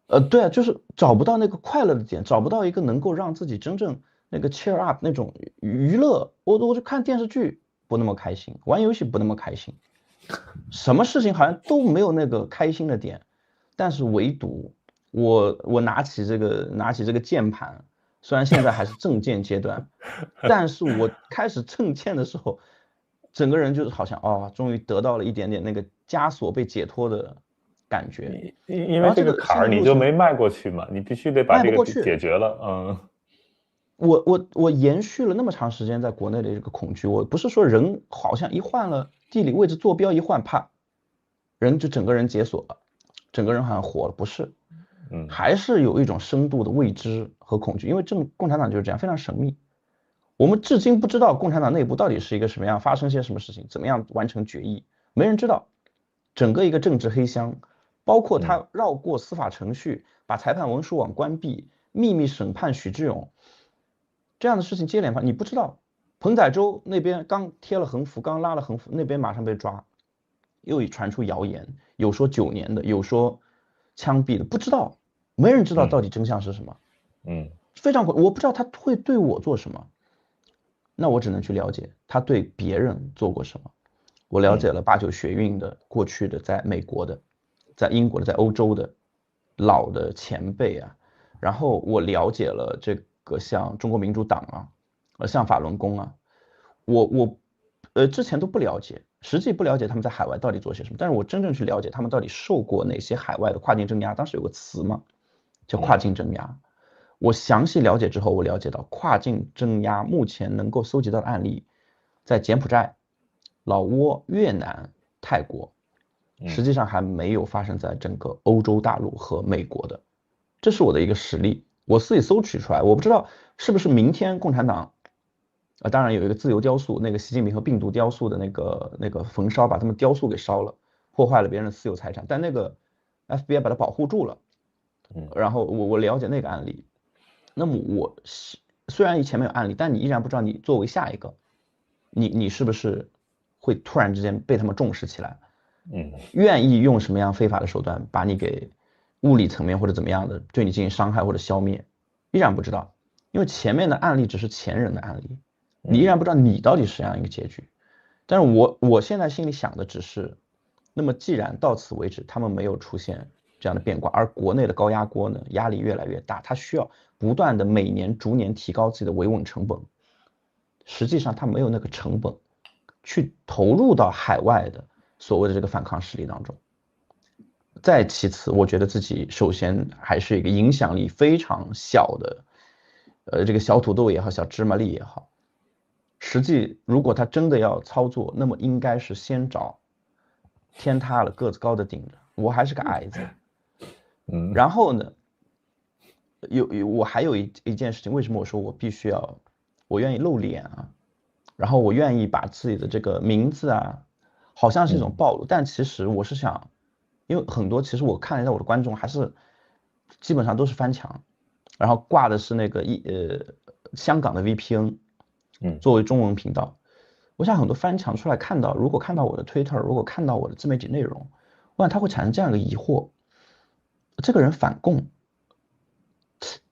Speaker 1: 的。
Speaker 2: 对啊，就是找不到那个快乐的点，找不到一个能够让自己真正那个 cheer up 那种娱乐，我就看电视剧不那么开心，玩游戏不那么开心，什么事情好像都没有那个开心的点，但是唯独我拿起这个键盘，虽然现在还是正键阶段，但是我开始正键的时候，整个人就是好像终于得到了一点点那个枷锁被解脱的感觉。
Speaker 1: 因为这个坎儿你就没迈过去嘛，你必须得把这个解决了。
Speaker 2: 我延续了那么长时间在国内的这个恐惧，我不是说人好像一换了地理位置坐标一换，啪，人就整个人解锁了，整个人好像活了，不是，还是有一种深度的未知和恐惧，因为共产党就是这样，非常神秘，我们至今不知道共产党内部到底是一个什么样，发生些什么事情，怎么样完成决议，没人知道，整个一个政治黑箱，包括他绕过司法程序，把裁判文书网关闭，秘密审判许志永。这样的事情接连发，你不知道，彭载舟那边刚贴了横幅，刚拉了横幅，那边马上被抓，又传出谣言，有说9年的，有说枪毙的，不知道，没人知道到底真相是什么。非常我不知道他会对我做什么，那我只能去了解他对别人做过什么。我了解了89学运的过去的，在美国的，在英国的，在欧洲的老的前辈啊，然后我了解了这个像中国民主党啊，像法轮功啊，我之前都不了解，实际不了解他们在海外到底做些什么，但是我真正去了解他们到底受过哪些海外的跨境镇压，当时有个词嘛，叫跨境镇压。我详细了解之后，我了解到跨境镇压目前能够搜集到的案例，在柬埔寨、老挝、越南、泰国，实际上还没有发生在整个欧洲大陆和美国的，这是我的一个实例，我自己搜取出来，我不知道是不是明天共产党，当然有一个自由雕塑，那个习近平和病毒雕塑的那个焚烧，把他们雕塑给烧了，破坏了别人的私有财产，但那个 FBI 把它保护住了，然后我了解那个案例。那么我虽然前面有案例，但你依然不知道你作为下一个，你是不是会突然之间被他们重视起来，愿意用什么样非法的手段把你给物理层面或者怎么样的对你进行伤害或者消灭，依然不知道，因为前面的案例只是前人的案例，你依然不知道你到底是怎样一个结局。但是我现在心里想的只是，那么既然到此为止他们没有出现这样的变卦，而国内的高压锅呢压力越来越大，它需要不断的每年逐年提高自己的维稳成本，实际上它没有那个成本去投入到海外的所谓的这个反抗势力当中，再其次，我觉得自己首先还是一个影响力非常小的，这个小土豆也好，小芝麻粒也好。实际如果他真的要操作，那么应该是先找天塌了个子高的顶着。我还是个矮子，然后呢，我还有一件事情，为什么我说我必须要，我愿意露脸啊，然后我愿意把自己的这个名字啊，好像是一种暴露，但其实我是想，因为很多其实我看了一下我的观众还是基本上都是翻墙，然后挂的是那个香港的 VPN，作为中文频道，我想很多翻墙出来看到，如果看到我的 Twitter， 如果看到我的自媒体内容，我想他会产生这样一个疑惑，这个人反共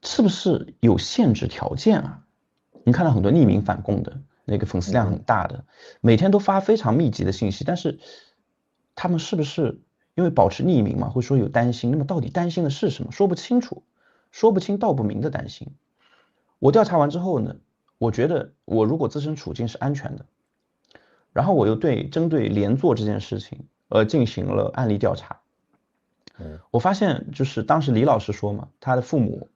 Speaker 2: 是不是有限制条件啊？你看到很多匿名反共的那个粉丝量很大的，每天都发非常密集的信息，但是他们是不是因为保持匿名嘛，会说有担心？那么到底担心的是什么？说不清楚，说不清道不明的担心。我调查完之后呢，我觉得我如果自身处境是安全的，然后我又针对连坐这件事情进行了案例调查。我发现就是当时李老师说嘛，他的父母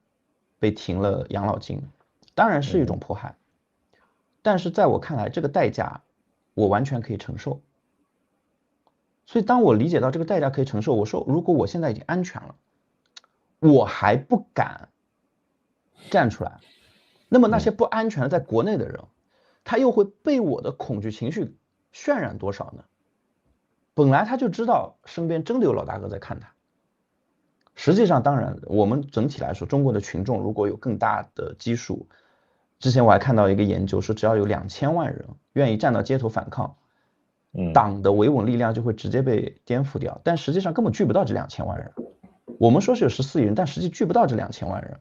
Speaker 2: 被停了养老金，当然是一种迫害，但是在我看来，这个代价我完全可以承受。所以当我理解到这个代价可以承受，我说如果我现在已经安全了，我还不敢站出来，那么那些不安全的在国内的人，他又会被我的恐惧情绪渲染多少呢？本来他就知道身边真的有老大哥在看他。实际上，当然，我们整体来说，中国的群众如果有更大的基数，之前我还看到一个研究说，只要有2000万人愿意站到街头反抗，党的维稳力量就会直接被颠覆掉。但实际上根本聚不到这2000万人。我们说是有14亿人，但实际聚不到这2000万人。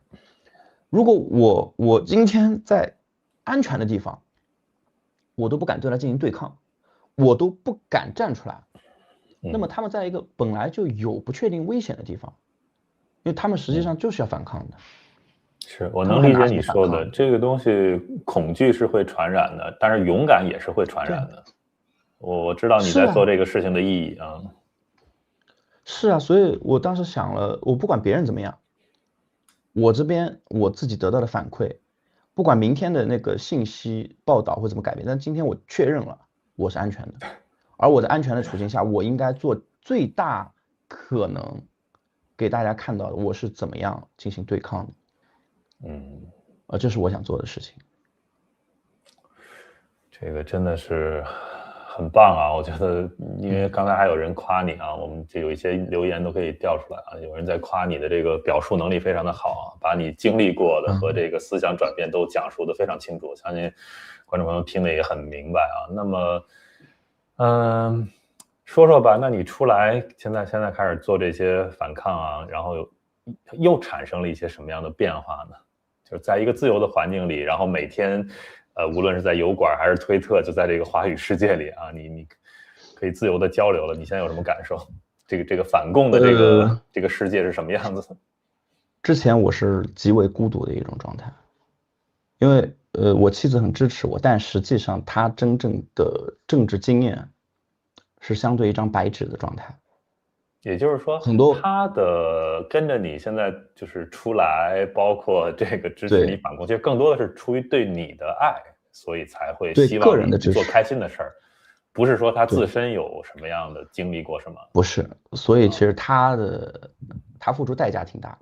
Speaker 2: 如果我今天在安全的地方，我都不敢对他进行对抗，我都不敢站出来，那么他们在一个本来就有不确定危险的地方，因为他们实际上就是要反抗的。
Speaker 1: 是我能理解你说的，这个东西恐惧是会传染的，但是勇敢也是会传染的。我知道你在做这个事情的意义啊。
Speaker 2: 是啊，所以我当时想了，我不管别人怎么样，我这边我自己得到的反馈，不管明天的那个信息报道会怎么改变，但今天我确认了我是安全的，而我在安全的处境下，我应该做最大可能给大家看到的我是怎么样进行对抗的。这是我想做的事情。
Speaker 1: 这个真的是很棒啊！我觉得，因为刚才还有人夸你啊，我们这有一些留言都可以调出来啊，有人在夸你的这个表述能力非常的好啊，把你经历过的和这个思想转变都讲述的非常清楚，相信观众朋友听得也很明白啊。那么，说说吧，那你出来现在开始做这些反抗啊，然后又产生了一些什么样的变化呢？就是在一个自由的环境里，然后每天，无论是在油管还是推特，就在这个华语世界里啊，你可以自由的交流了。你现在有什么感受？这个反共的这个世界是什么样子？
Speaker 2: 之前我是极为孤独的一种状态，因为我妻子很支持我，但实际上她真正的政治经验是相对一张白纸的状态。
Speaker 1: 也就是说，
Speaker 2: 很多
Speaker 1: 他的跟着你现在就是出来，包括这个支持你反共，其实更多的是出于对你的爱，所以才会希望你做开心的事儿，不是说他自身有什么样的经历过什么。
Speaker 2: 不是，所以其实他付出代价挺大，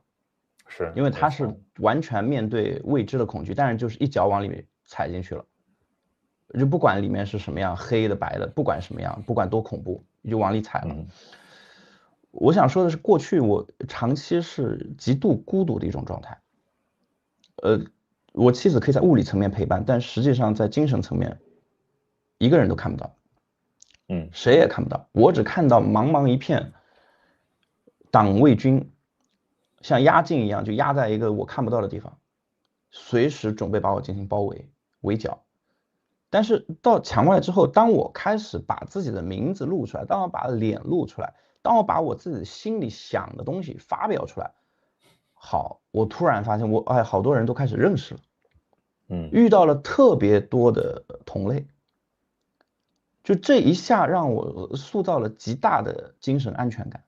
Speaker 1: 是
Speaker 2: 因为他是完全面对未知的恐惧，但是就是一脚往里面踩进去了，就不管里面是什么样，黑的白的，不管什么样，不管多恐怖，你就往里踩了。我想说的是，过去我长期是极度孤独的一种状态。我妻子可以在物理层面陪伴，但实际上在精神层面，一个人都看不到，谁也看不到。我只看到茫茫一片党卫军，像压境一样，就压在一个我看不到的地方，随时准备把我进行包围、围剿。但是到墙外之后，当我开始把自己的名字录出来，当我把脸录出来，当我把我自己心里想的东西发表出来，好，我突然发现好多人都开始认识了，遇到了特别多的同类，就这一下让我塑造了极大的精神安全感。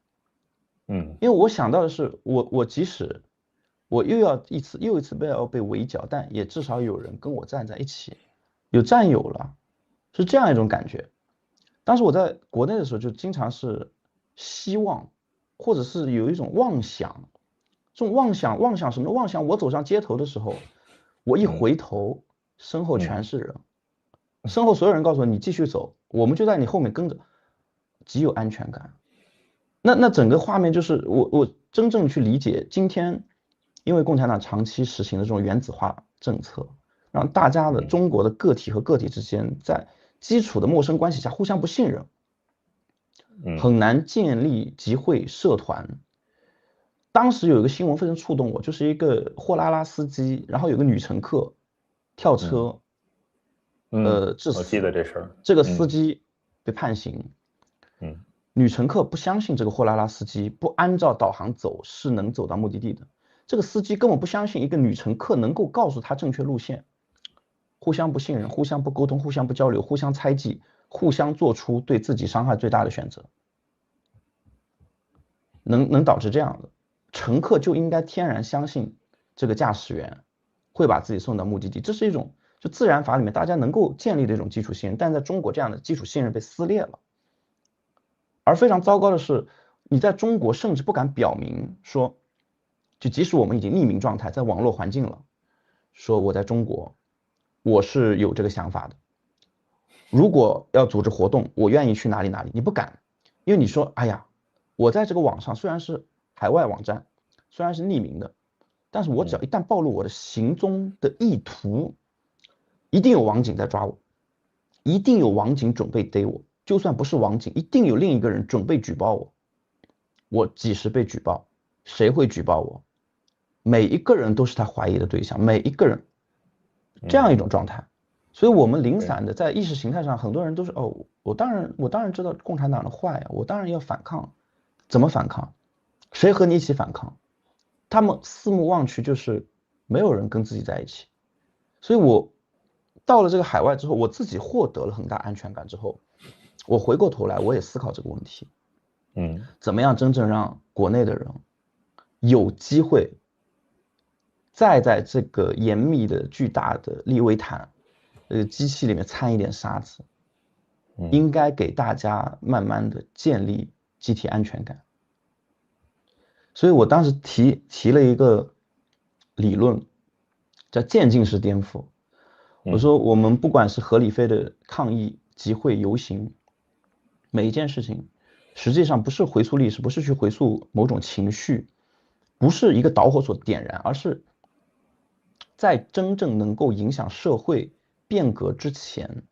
Speaker 2: 因为我想到的是，我即使我又要又一次被围剿，但也至少有人跟我站在一起，有战友了，是这样一种感觉。当时我在国内的时候，就经常是希望，或者是有一种妄想，这种妄想什么？妄想我走上街头的时候，我一回头，身后全是人，身后所有人告诉我你继续走，我们就在你后面跟着，极有安全感。那整个画面就是我真正去理解今天，因为共产党长期实行的这种原子化政策，让大家的中国的个体和个体之间在基础的陌生关系下互相不信任，很难建立集会社团。当时有一个新闻非常触动我，就是一个货拉拉司机，然后有个女乘客跳车，致死。
Speaker 1: 我记得这事儿。
Speaker 2: 这个司机被判刑。女乘客不相信这个货拉拉司机不按照导航走是能走到目的地的，这个司机根本不相信一个女乘客能够告诉他正确路线，互相不信任，互相不沟通，互相不交流，互相猜忌，互相做出对自己伤害最大的选择，能导致这样的。乘客就应该天然相信这个驾驶员会把自己送到目的地，这是一种就自然法里面大家能够建立的一种基础信任，但在中国这样的基础信任被撕裂了。而非常糟糕的是，你在中国甚至不敢表明说，就即使我们已经匿名状态在网络环境了，说我在中国，我是有这个想法的。如果要组织活动，我愿意去哪里哪里，你不敢，因为你说，哎呀，我在这个网上虽然是海外网站，虽然是匿名的，但是我只要一旦暴露我的行踪的意图，一定有网警在抓我，一定有网警准备逮我。就算不是网警，一定有另一个人准备举报我。我几时被举报？谁会举报我？每一个人都是他怀疑的对象，每一个人，这样一种状态。所以我们零散的在意识形态上，很多人都是我当然知道共产党的坏呀，我当然要反抗。怎么反抗？谁和你一起反抗？他们四目望去就是没有人跟自己在一起。所以我到了这个海外之后，我自己获得了很大安全感之后，我回过头来，我也思考这个问题，怎么样真正让国内的人有机会再在这个严密的巨大的利维坦机器里面掺一点沙子，应该给大家慢慢的建立集体安全感。所以我当时提了一个理论，叫渐进式颠覆。我说我们不管是合理非的抗议、集会、游行，每一件事情实际上不是回溯历史，不是去回溯某种情绪，不是一个导火索点燃，而是在真正能够影响社会变革之前，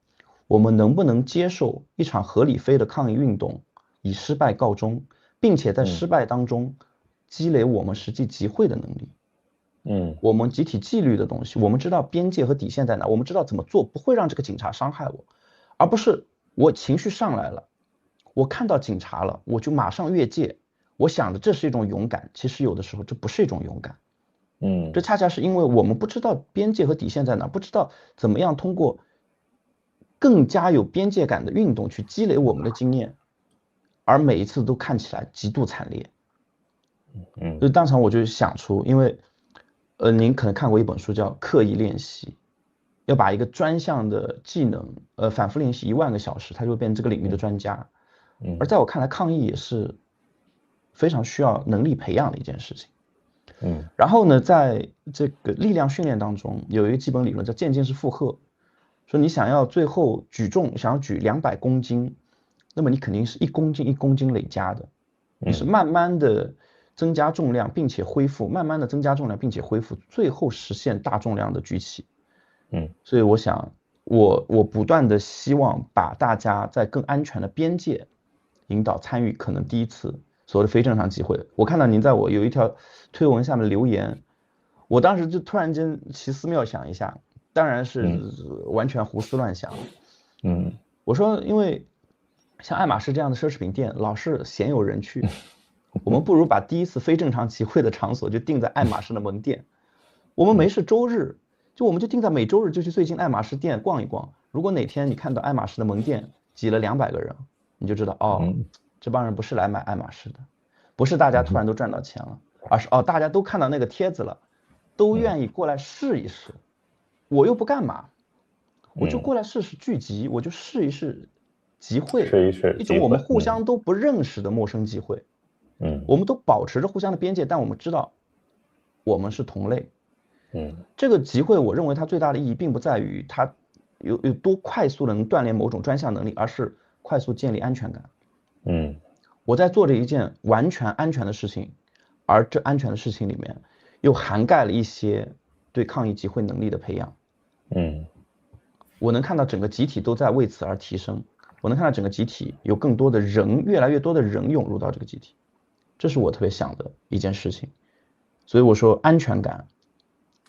Speaker 2: 我们能不能接受一场合理非的抗议运动以失败告终，并且在失败当中积累我们实际集会的能力。我们集体纪律的东西，我们知道边界和底线在哪，我们知道怎么做不会让这个警察伤害我，而不是我情绪上来了，我看到警察了，我就马上越界，我想的这是一种勇敢，其实有的时候这不是一种勇敢。这恰恰是因为我们不知道边界和底线在哪，不知道怎么样通过更加有边界感的运动去积累我们的经验，而每一次都看起来极度惨烈。所以当场我就想出，因为您可能看过一本书叫《刻意练习》，要把一个专项的技能反复练习10000个小时，他就会变成这个领域的专家。而在我看来，抗疫也是非常需要能力培养的一件事情。然后呢，在这个力量训练当中，有一个基本理论叫渐进式负荷，说你想要最后举重，想要举200公斤，那么你肯定是1公斤1公斤累加的，你是慢慢的增加重量，并且恢复，慢慢的增加重量，并且恢复，最后实现大重量的举起。所以我想，我不断的希望把大家在更安全的边界引导参与可能第一次所谓的非正常集会。我看到您在我有一条推文下面留言，我当时就突然间奇思妙想一下，当然是完全胡思乱想。我说，因为像爱马仕这样的奢侈品店老是鲜有人去，我们不如把第一次非正常集会的场所就定在爱马仕的门店。我们没事周日，我们就定在每周日就去最近爱马仕店逛一逛。如果哪天你看到爱马仕的门店挤了200个人，你就知道这帮人不是来买爱马仕的。不是大家突然都赚到钱了，而是大家都看到那个帖子了，都愿意过来试一试。我又不干嘛，我就过来试试聚集，我就试一试集会，一种我们互相都不认识的陌生集会。我们都保持着互相的边界，但我们知道我们是同类。这个集会我认为它最大的意义并不在于它有多快速的能锻炼某种专项能力，而是快速建立安全感。我在做着一件完全安全的事情，而这安全的事情里面又涵盖了一些对抗疫集会能力的培养。我能看到整个集体都在为此而提升，我能看到整个集体有更多的人，越来越多的人涌入到这个集体，这是我特别想的一件事情。所以我说安全感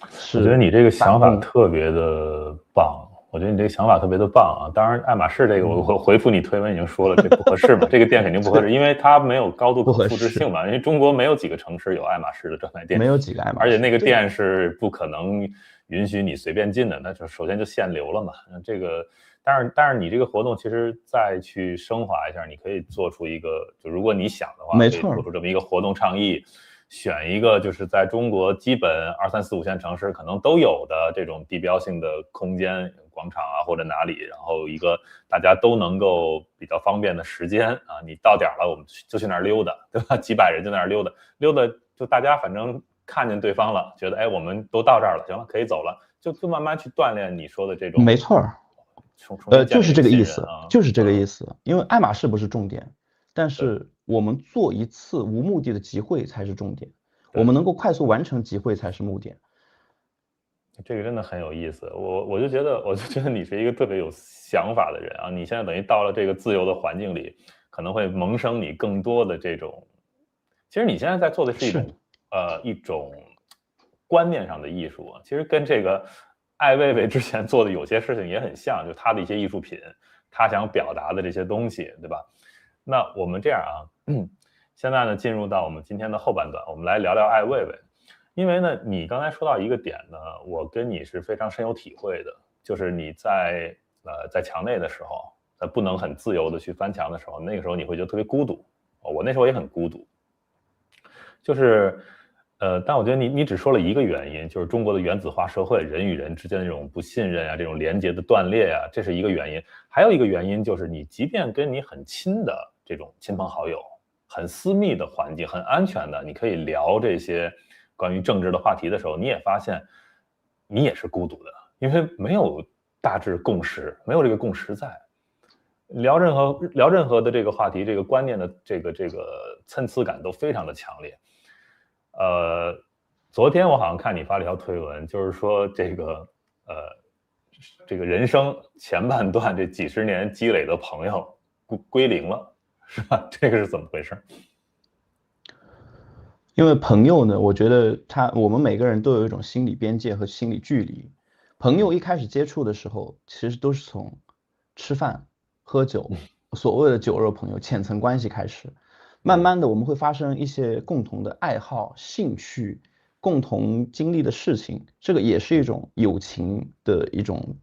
Speaker 2: 是，
Speaker 1: 我觉得你这个想法特别的棒。我觉得你这个想法特别的棒啊！当然，爱马仕这个我回复你推文已经说了，这不合适嘛，这个店肯定不合适，因为它没有高度可复制性嘛。因为中国没有几个城市有爱马仕的专卖店，
Speaker 2: 没有几个爱马仕，
Speaker 1: 而且那个店是不可能允许你随便进的，那就首先就限流了嘛。这个，但是你这个活动其实再去升华一下，你可以做出一个，就如果你想的话，可以做出这么一个活动倡议。选一个就是在中国基本2、3、4、5线城市可能都有的这种地标性的空间广场啊，或者哪里，然后一个大家都能够比较方便的时间啊，你到点了我们就去那儿溜达，对吧？几百人就在那儿溜达，就大家反正看见对方了，觉得我们都到这儿了，行了，可以走了，就慢慢去锻炼你说的这种。
Speaker 2: 没错，就是这个意思，就是这个意思。因为爱马仕不是重点，但是我们做一次无目的的集会才是重点，我们能够快速完成集会才是目的。
Speaker 1: 这个真的很有意思，我就觉得你是一个特别有想法的人啊！你现在等于到了这个自由的环境里，可能会萌生你更多的这种。其实你现在在做的是一种观念上的艺术啊，其实跟这个艾未未之前做的有些事情也很像，就他的一些艺术品，他想表达的这些东西，对吧？那我们这样啊，现在呢进入到我们今天的后半段，我们来聊聊艾未未。因为呢，你刚才说到一个点呢，我跟你是非常深有体会的，就是你在墙内的时候，在不能很自由的去翻墙的时候，那个时候你会觉得特别孤独。我那时候也很孤独，就是但我觉得你只说了一个原因，就是中国的原子化社会，人与人之间的这种不信任啊，这种连接的断裂啊，这是一个原因。还有一个原因就是你即便跟你很亲的这种亲朋好友，很私密的环境，很安全的，你可以聊这些关于政治的话题的时候，你也发现你也是孤独的，因为没有大致共识，没有这个共识在。聊任何的这个话题，这个观念的这个参差感都非常的强烈。昨天我好像看你发了一条推文，就是说这个人生前半段这几十年积累的朋友归零了，是吧？这个是怎么回事？
Speaker 2: 因为朋友呢，我觉得我们每个人都有一种心理边界和心理距离。朋友一开始接触的时候，其实都是从吃饭、喝酒，所谓的酒肉朋友、浅层关系开始。慢慢的，我们会发生一些共同的爱好、兴趣，共同经历的事情，这个也是一种友情的一种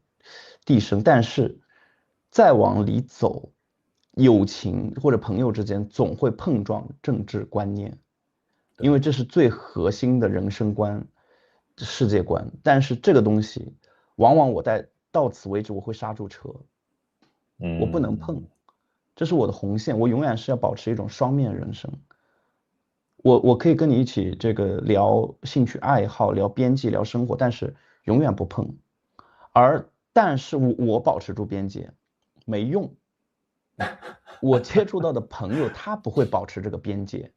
Speaker 2: 递升。但是再往里走，友情或者朋友之间总会碰撞政治观念。因为这是最核心的人生观、世界观，但是这个东西，往往到此为止，我会刹住车，我不能碰，这是我的红线，我永远是要保持一种双面人生。我可以跟你一起这个聊兴趣爱好、聊边界、聊生活，但是永远不碰。但是我保持住边界，没用。我接触到的朋友，他不会保持这个边界。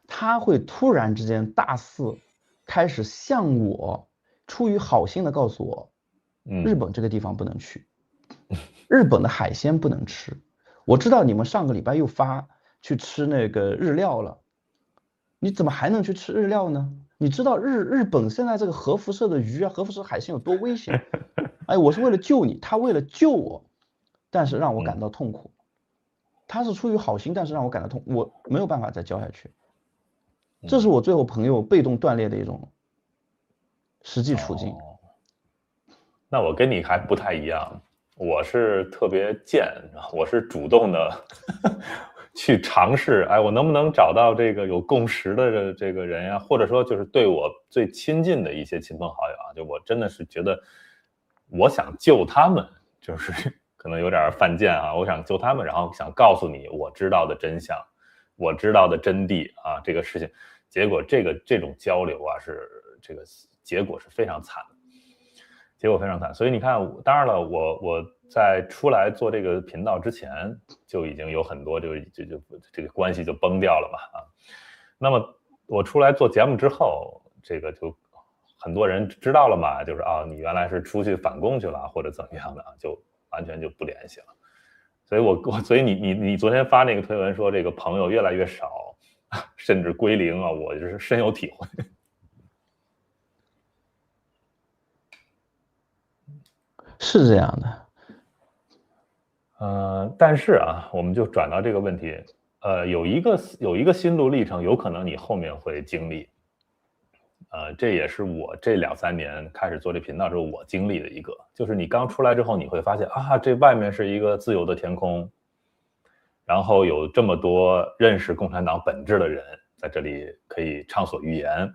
Speaker 2: 他会突然之间大肆开始向我出于好心的告诉我，日本这个地方不能去，日本的海鲜不能吃。我知道你们上个礼拜又发去吃那个日料了，你怎么还能去吃日料呢？你知道日本现在这个核辐射的鱼啊，核辐射海鲜有多危险？哎，我是为了救你，他为了救我，但是让我感到痛苦。他是出于好心，但是让我感到痛，我没有办法再教下去。这是我最后朋友被动断裂的一种实际处境。
Speaker 1: 那我跟你还不太一样，我是特别贱，我是主动的去尝试，哎，我能不能找到这个有共识的这个人呀？或者说就是对我最亲近的一些亲朋好友啊，就我真的是觉得我想救他们，就是可能有点犯贱啊，我想救他们，然后想告诉你我知道的真相，我知道的真谛啊，这个事情，结果这种交流啊，是这个结果是非常惨的。结果非常惨，所以你看，当然了，我在出来做这个频道之前，就已经有很多就这个关系就崩掉了嘛啊。那么我出来做节目之后，这个就很多人知道了嘛，就是啊，你原来是出去反共去了或者怎么样的，就完全就不联系了。所以你昨天发那个推文说这个朋友越来越少，甚至归零啊，我就是深有体会。
Speaker 2: 是这样的。
Speaker 1: 但是啊，我们就转到这个问题，有一个心路历程，有可能你后面会经历，这也是我这2-3年开始做这频道之后我经历的一个，就是你刚出来之后，你会发现啊，这外面是一个自由的天空，然后有这么多认识共产党本质的人在这里可以畅所欲言，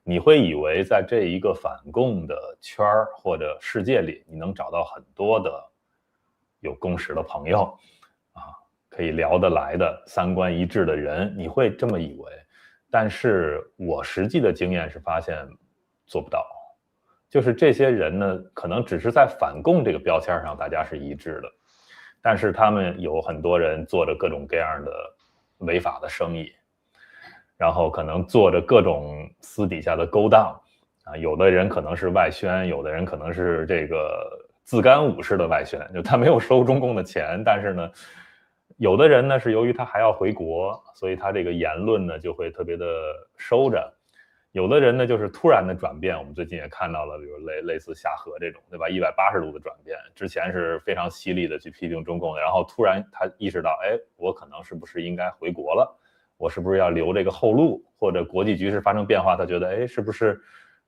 Speaker 1: 你会以为在这一个反共的圈儿或者世界里，你能找到很多的有共识的朋友啊，可以聊得来的三观一致的人，你会这么以为。但是我实际的经验是发现做不到，就是这些人呢，可能只是在反共这个标签上大家是一致的，但是他们有很多人做着各种各样的违法的生意，然后可能做着各种私底下的勾当啊，有的人可能是外宣，有的人可能是这个自干五式的外宣，就他没有收中共的钱，但是呢，有的人呢是由于他还要回国，所以他这个言论呢就会特别的收着。有的人呢就是突然的转变，我们最近也看到了，比如类似夏河这种，对吧？180度的转变，之前是非常犀利的去批评中共，然后突然他意识到，哎，我可能是不是应该回国了？我是不是要留这个后路？或者国际局势发生变化，他觉得，哎，是不是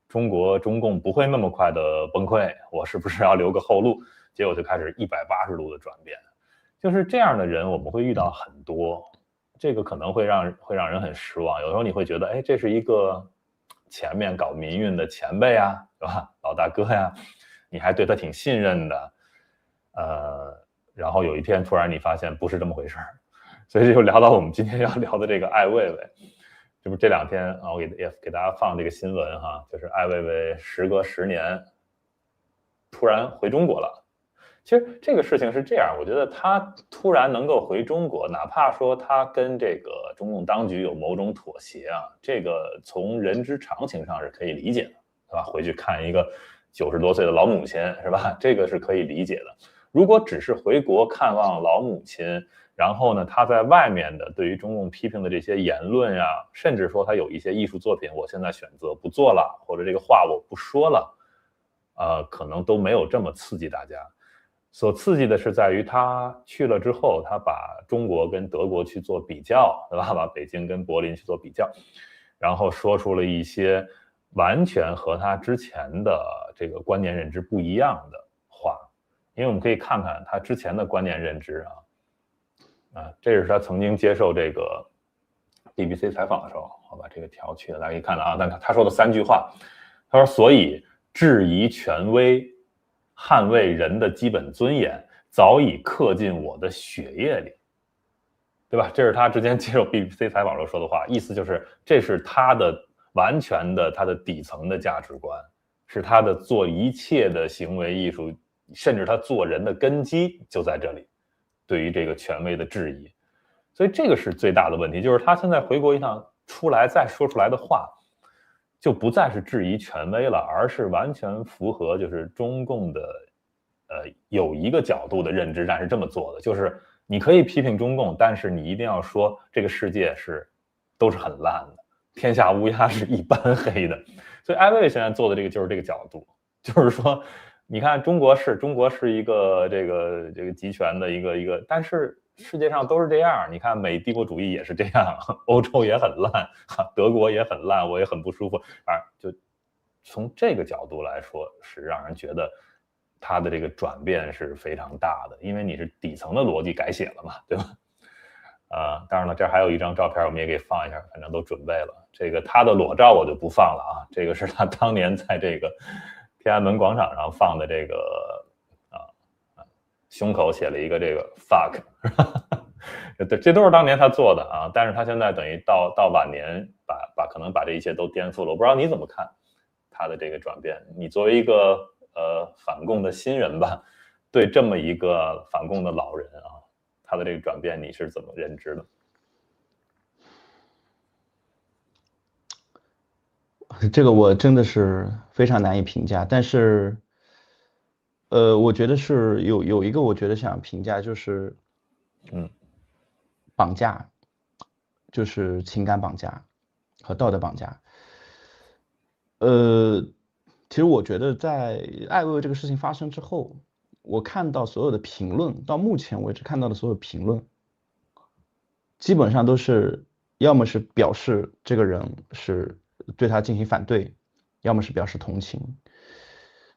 Speaker 1: 中共不会那么快的崩溃？我是不是要留个后路？结果就开始180度的转变。就是这样的人，我们会遇到很多，这个可能会让人很失望。有时候你会觉得，哎，这是一个前面搞民运的前辈啊，对吧？老大哥呀，你还对他挺信任的，然后有一天突然你发现不是这么回事儿，所以就聊到我们今天要聊的这个艾未未。这不这2天啊，我也给大家放这个新闻哈，就是艾未未时隔10年突然回中国了。其实这个事情是这样，我觉得他突然能够回中国，哪怕说他跟这个中共当局有某种妥协啊，这个从人之常情上是可以理解的，对吧？回去看一个90多岁的老母亲，是吧？这个是可以理解的。如果只是回国看望老母亲，然后呢，他在外面的对于中共批评的这些言论呀，甚至说他有一些艺术作品，我现在选择不做了，或者这个话我不说了，可能都没有这么刺激大家。所刺激的是在于他去了之后，他把中国跟德国去做比较，对吧？把北京跟柏林去做比较，然后说出了一些完全和他之前的这个观念认知不一样的话。因为我们可以看看他之前的观念认知这是他曾经接受这个 BBC 采访的时候，我把这个调去了，大家可以看到啊，他说的3句话，他说：“所以质疑权威。”捍卫人的基本尊严早已刻进我的血液里，对吧？这是他之前接受 BBC 采访时候说的话，意思就是这是他的完全的他的底层的价值观，是他的做一切的行为艺术，甚至他做人的根基就在这里，对于这个权威的质疑。所以这个是最大的问题，就是他现在回国一趟出来再说出来的话，就不再是质疑权威了，而是完全符合就是中共的有一个角度的认知战是这么做的，就是你可以批评中共，但是你一定要说这个世界都是很烂的，天下乌鸦是一般黑的。所以艾未未现在做的这个就是这个角度，就是说你看中国是一个这个集权的一个，但是世界上都是这样，你看美帝国主义也是这样，欧洲也很烂，德国也很烂，我也很不舒服就从这个角度来说，是让人觉得他的这个转变是非常大的，因为你是底层的逻辑改写了嘛，对吧？当然了，这还有一张照片，我们也给放一下，反正都准备了。这个他的裸照我就不放了啊，这个是他当年在这个天安门广场上放的这个胸口写了一个这个 fuck， 这都是当年他做的啊。但是他现在等于到晚年可能把这一切都颠覆了。我不知道你怎么看他的这个转变？你作为一个反共的新人吧，对这么一个反共的老人啊，他的这个转变你是怎么认知的？
Speaker 2: 这个我真的是非常难以评价，但是，我觉得是有一个我觉得想评价就是，绑架，就是情感绑架和道德绑架。其实我觉得在艾薇薇这个事情发生之后，我看到所有的评论，到目前为止看到的所有评论，基本上都是要么是表示这个人是对他进行反对，要么是表示同情。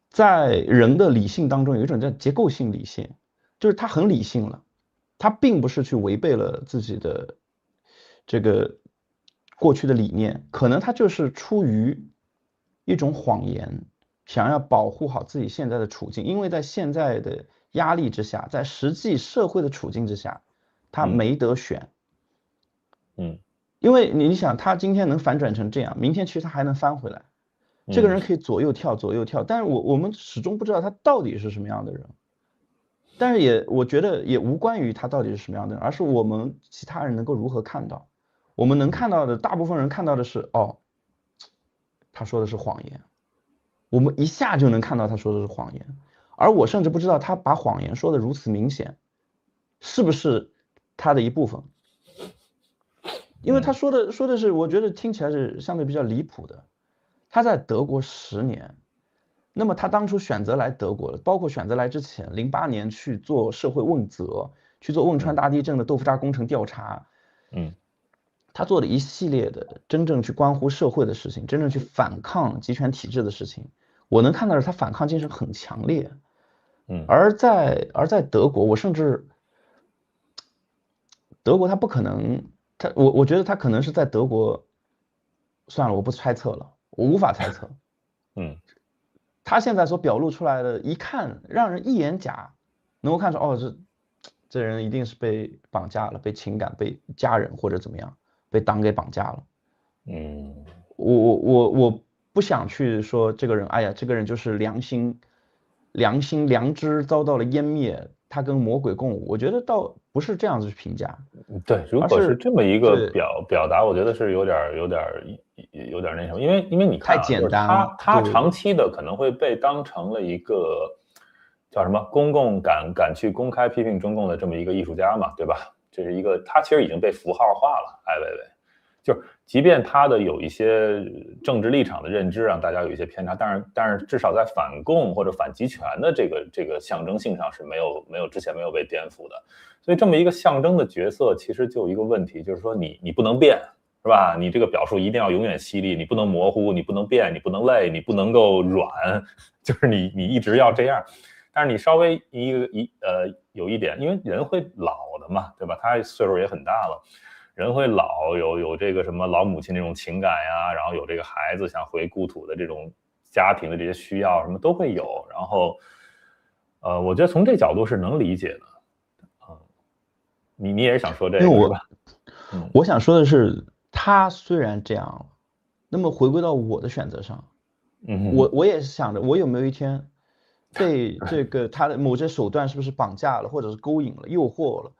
Speaker 2: 在人的理性当中有一种叫结构性理性，就是他很理性了，他并不是去违背了自己的这个过去的理念，可能他就是出于一种谎言，想要保护好自己现在的处境，因为在现在的压力之下，在实际社会的处境之下，他没得选。因为你想，他今天能反转成这样，明天其实他还能翻回来。这个人可以左右跳，左右跳，但是我们始终不知道他到底是什么样的人。但是我觉得也无关于他到底是什么样的人，而是我们其他人能够如何看到。我们能看到的，大部分人看到的是，哦，他说的是谎言。我们一下就能看到他说的是谎言，而我甚至不知道他把谎言说的如此明显，是不是他的一部分？因为他说的是，我觉得听起来是相对比较离谱的。他在德国10年，那么他当初选择来德国，包括选择来之前，08年去做社会问责，去做汶川大地震的豆腐渣工程调查，他做了一系列的真正去关乎社会的事情，真正去反抗集权体制的事情，我能看到是他反抗精神很强烈。而在德国，我甚至德国他不可能，我觉得他可能是在德国，算了，我不猜测了，我无法猜测。他现在所表露出来的，一看让人一眼假，能够看出，哦，这人一定是被绑架了，被情感、被家人或者怎么样，被党给绑架了。我不想去说这个人，哎呀，这个人就是良心、良知遭到了湮灭，他跟魔鬼共舞。我觉得倒不是这样子去评价。
Speaker 1: 对，如果是这么一个表达，我觉得是有点那什么，因为你看啊，
Speaker 2: 太简单，
Speaker 1: 他长期的可能会被当成了一个叫什么公共敢去公开批评中共的这么一个艺术家嘛，对吧？这是一个他其实已经被符号化了，艾薇薇，就是即便他的有一些政治立场的认知让大家有一些偏差，但是至少在反共或者反集权的这个象征性上是之前没有被颠覆的。所以这么一个象征的角色，其实就有一个问题，就是说你不能变，是吧？你这个表述一定要永远犀利，你不能模糊，你不能变，你不能累，你不能够软，就是你一直要这样。但是你稍微有一点，因为人会老的嘛，对吧？他岁数也很大了，人会老，有这个什么老母亲这种情感呀，然后有这个孩子想回故土的这种家庭的这些需要，什么都会有。然后，我觉得从这角度是能理解的。你也是想说这个是吧？
Speaker 2: 我想说的是，他虽然这样，那么回归到我的选择上，我也是想着，我有没有一天被这个他的某些手段是不是绑架了，或者是勾引了、诱惑了，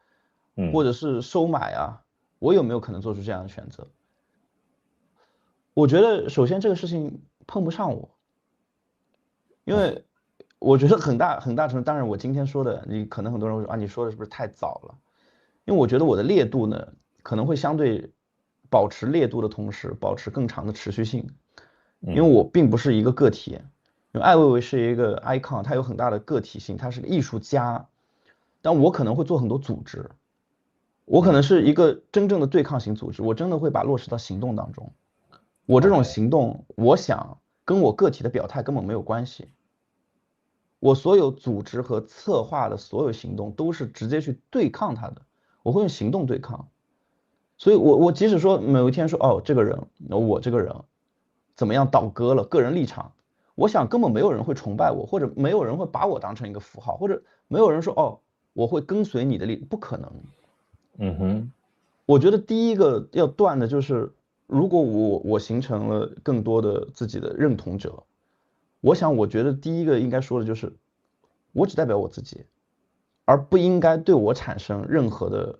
Speaker 2: 或者是收买啊，我有没有可能做出这样的选择？我觉得首先这个事情碰不上我，因为我觉得很大程度，当然我今天说的，你可能很多人会说啊，你说的是不是太早了？因为我觉得我的烈度呢，可能会相对保持烈度的同时，保持更长的持续性。因为我并不是一个个体，因为艾薇薇是一个 icon，它有很大的个体性，它是个艺术家，但我可能会做很多组织，我可能是一个真正的对抗型组织，我真的会把落实到行动当中。我这种行动，我想跟我个体的表态根本没有关系。我所有组织和策划的所有行动都是直接去对抗它的，我会用行动对抗。所以我即使说某一天说哦这个人，我这个人怎么样倒戈了，个人立场，我想根本没有人会崇拜我，或者没有人会把我当成一个符号，或者没有人说哦我会跟随你的不可能。
Speaker 1: 嗯哼，
Speaker 2: 我觉得第一个要断的就是，如果我形成了更多的自己的认同者，我觉得第一个应该说的就是，我只代表我自己，而不应该对我产生任何的，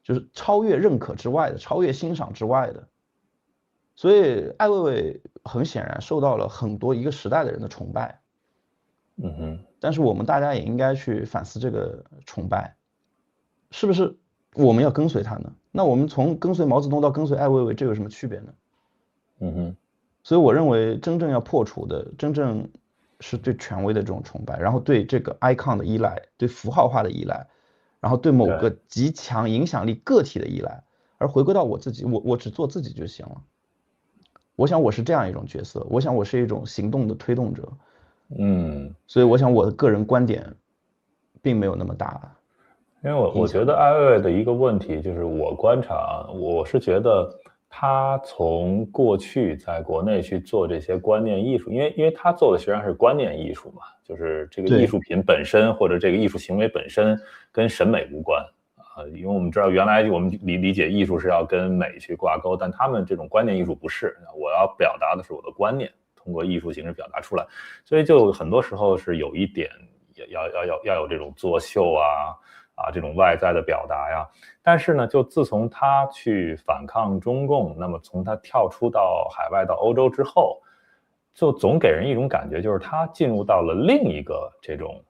Speaker 2: 就是超越认可之外的，超越欣赏之外的。所以艾薇薇很显然受到了很多一个时代的人的崇拜，
Speaker 1: 嗯哼，
Speaker 2: 但是我们大家也应该去反思这个崇拜，是不是我们要跟随他呢？那我们从跟随毛泽东到跟随艾薇薇，这有什么区别呢？
Speaker 1: 嗯哼，
Speaker 2: 所以我认为真正要破除的，真正是对权威的这种崇拜，然后对这个 icon 的依赖，对符号化的依赖，然后对某个
Speaker 1: 对，
Speaker 2: 极强影响力个体的依赖，而回归到我自己，我只做自己就行了。我想我是这样一种角色，我想我是一种行动的推动者，
Speaker 1: 嗯。
Speaker 2: 所以我想我的个人观点并没有那么大
Speaker 1: 因为我觉
Speaker 2: 影响力。
Speaker 1: 得艾薇薇的一个问题就是，我观察啊，我是觉得他从过去在国内去做这些观念艺术，因为他做的实际上是观念艺术嘛，就是这个艺
Speaker 2: 对
Speaker 1: 术品本身或者这个艺术行为本身跟审美无关啊，因为我们知道原来我们理解艺术是要跟美去挂钩，但他们这种观念艺术不是，我要表达的是我的观念，通过艺术形式表达出来，所以就很多时候是有一点要有这种作秀这种外在的表达呀，但是呢，就自从他去反抗中共，那么从他跳出到海外到欧洲之后，就总给人一种感觉，就是他进入到了另一个这种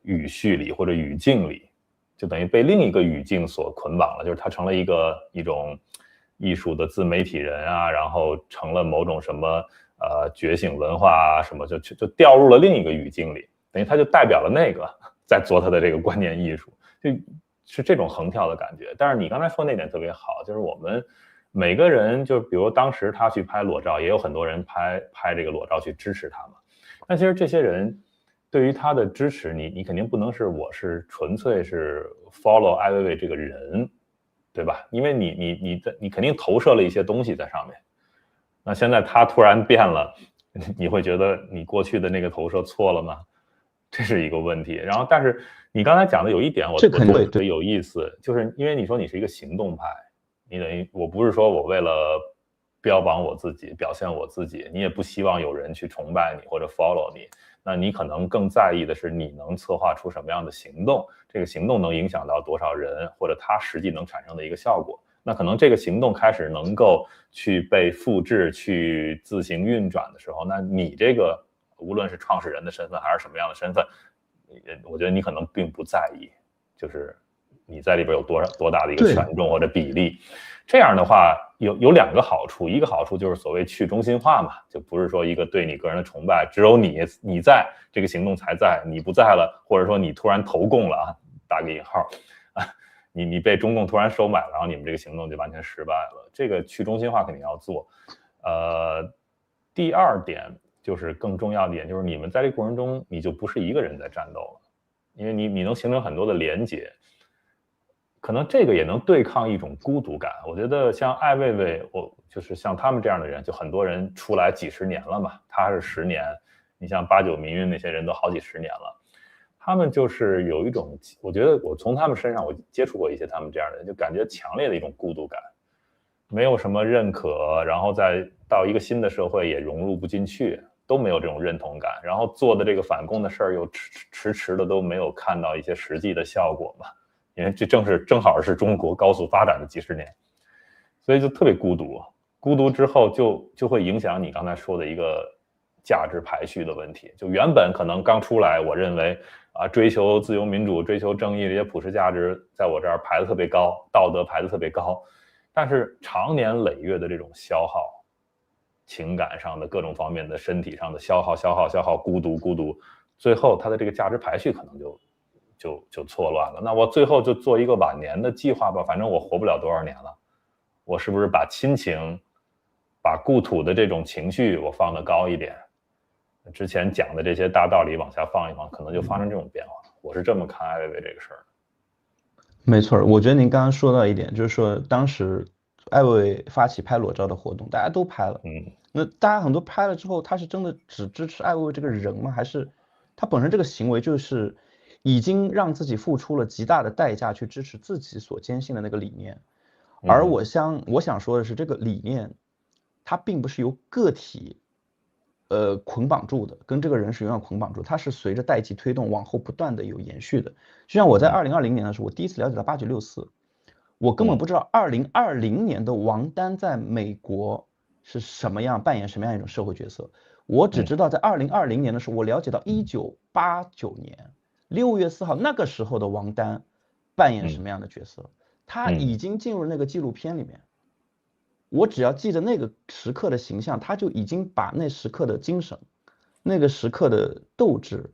Speaker 1: 语序里或者语境里，就等于被另一个语境所捆绑了，就是他成了一种艺术的自媒体人啊，然后成了某种什么觉醒文化啊什么，就掉入了另一个语境里，等于他就代表了那个在做他的这个观念艺术。就是这种横跳的感觉。但是你刚才说那点特别好，就是我们每个人，就比如当时他去拍裸照，也有很多人拍这个裸照去支持他嘛。但其实这些人对于他的支持，你肯定不能是我是纯粹是 follow 艾薇薇这个人，对吧？因为你肯定投射了一些东西在上面。那现在他突然变了，你会觉得你过去的那个投射错了吗？这是一个问题。然后，但是你刚才讲的有一点我
Speaker 2: 这肯定会
Speaker 1: 特别有意思，就是因为你说你是一个行动派，你等于我不是说我为了标榜我自己、表现我自己，你也不希望有人去崇拜你或者 follow 你，那你可能更在意的是你能策划出什么样的行动，这个行动能影响到多少人，或者它实际能产生的一个效果。那可能这个行动开始能够去被复制、去自行运转的时候，那你这个无论是创始人的身份还是什么样的身份，我觉得你可能并不在意，就是你在里边有多大的一个权重或者比例。这样的话有两个好处，一个好处就是所谓去中心化嘛，就不是说一个对你个人的崇拜，只有你在这个行动才在，你不在了，或者说你突然投共了打个引号你被中共突然收买了，然后你们这个行动就完全失败了。这个去中心化肯定要做。第二点就是更重要的一点，就是你们在这个过程中，你就不是一个人在战斗了，因为你能形成很多的连结，可能这个也能对抗一种孤独感。我觉得像艾薇薇，就是像他们这样的人，就很多人出来几十年了嘛，他是10年，你像8·9民运那些人都好几十年了。他们就是有一种，我觉得我从他们身上我接触过一些他们这样的人，就感觉强烈的一种孤独感，没有什么认可，然后再到一个新的社会也融入不进去，都没有这种认同感，然后做的这个反共的事儿又迟的都没有看到一些实际的效果嘛，因为这正好是中国高速发展的几十年，所以就特别孤独，孤独之后就会影响你刚才说的一个价值排序的问题，就原本可能刚出来，我认为追求自由民主、追求正义这些普世价值，在我这儿排的特别高，道德排的特别高，但是长年累月的这种消耗，情感上的各种方面的、身体上的消耗，孤独，最后他的这个价值排序可能就错乱了。那我最后就做一个晚年的计划吧，反正我活不了多少年了，我是不是把亲情、把故土的这种情绪我放得高一点？之前讲的这些大道理往下放一放，可能就发生这种变化。我是这么看艾薇薇这个事儿。
Speaker 2: 没错，我觉得您刚刚说到一点，就是说当时艾薇发起拍裸照的活动，大家都拍了。
Speaker 1: 嗯
Speaker 2: 那大家很多拍了之后，他是真的只支持艾薇这个人吗？还是他本身这个行为就是已经让自己付出了极大的代价去支持自己所坚信的那个理念？而
Speaker 1: 嗯
Speaker 2: 我想说的是，这个理念它并不是由个体捆绑住的，跟这个人是永远捆绑住，它是随着代际推动往后不断的有延续的。就像我在
Speaker 1: 嗯
Speaker 2: 2020年的时候，我第一次了解到8964，我根本
Speaker 1: 嗯
Speaker 2: 不知道2020年的王丹在美国是什么样扮演什么样一种社会角色，我只
Speaker 1: 嗯
Speaker 2: 知道在2020年的时候，我了解到1989年6月4号那个时候的王丹扮演什
Speaker 1: 嗯
Speaker 2: 么样的角色，他
Speaker 1: 嗯
Speaker 2: 已经进入那个纪录片里面。我只要记得那个时刻的形象，他就已经把那时刻的精神、那个时刻的斗志，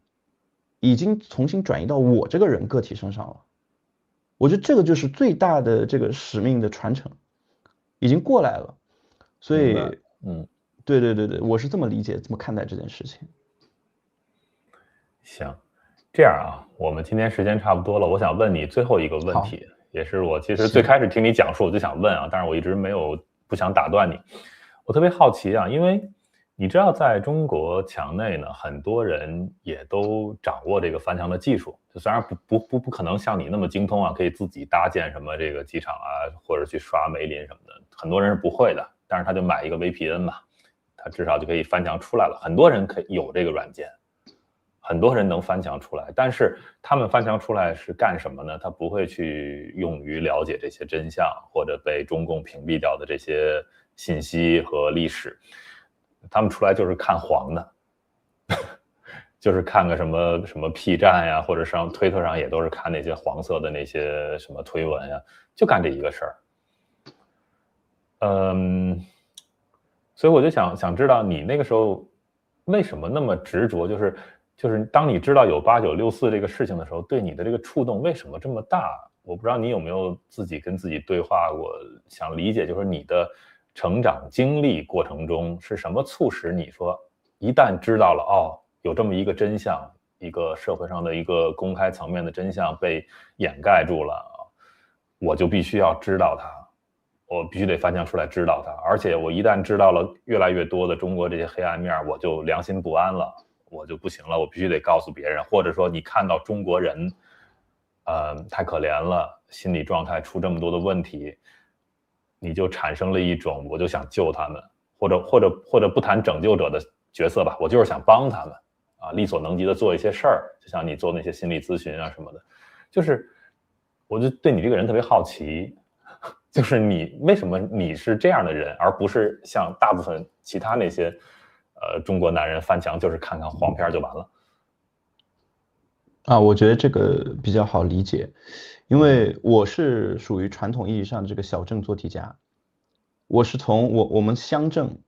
Speaker 2: 已经重新转移到我这个人个体身上了。我觉得这个就是最大的这个使命的传承，已经过来了。所
Speaker 1: 明白。
Speaker 2: 以，
Speaker 1: 嗯，
Speaker 2: 对对对对，我是这么理解、这么看待这件事情。
Speaker 1: 行，这样啊，我们今天时间差不多了，我想问你最后一个问
Speaker 2: 好，
Speaker 1: 题，也是我其实最
Speaker 2: 行，
Speaker 1: 开始听你讲述我就想问啊，但是我一直没有不想打断你。我特别好奇啊，因为你知道在中国墙内呢，很多人也都掌握这个翻墙的技术，就虽然不可能像你那么精通啊，可以自己搭建什么这个机场啊，或者去刷梅林什么的，很多人是不会的，但是他就买一个 VPN 嘛，他至少就可以翻墙出来了。很多人可以有这个软件。很多人能翻墙出来，但是他们翻墙出来是干什么呢？他不会去用于了解这些真相，或者被中共屏蔽掉的这些信息和历史。他们出来就是看黄的，就是看个什么 P 站呀，或者上推特上也都是看那些黄色的那些什么推文呀，就干这一个事儿。嗯，所以我就想知道你那个时候为什么那么执着，就是当你知道有8964这个事情的时候，对你的这个触动为什么这么大？我不知道你有没有自己跟自己对话过，想理解就是你的成长经历过程中是什么促使你说，一旦知道了哦，有这么一个真相，一个社会上的一个公开层面的真相被掩盖住了，我就必须要知道它。我必须得翻墙出来知道它，而且我一旦知道了越来越多的中国这些黑暗面，我就良心不安了，我就不行了，我必须得告诉别人，或者说你看到中国人，太可怜了，心理状态出这么多的问题，你就产生了一种我就想救他们，或者不谈拯救者的角色吧，我就是想帮他们啊，力所能及的做一些事儿，就像你做那些心理咨询啊什么的，就是我就对你这个人特别好奇。就是你为什么你是这样的人，而不是像大部分其他那些中国男人翻墙就是看看黄片就完了？
Speaker 2: 啊，我觉得这个比较好理解，因
Speaker 1: 嗯
Speaker 2: 为我是属于传统意义上的这个小镇做题家，我是从我们乡镇，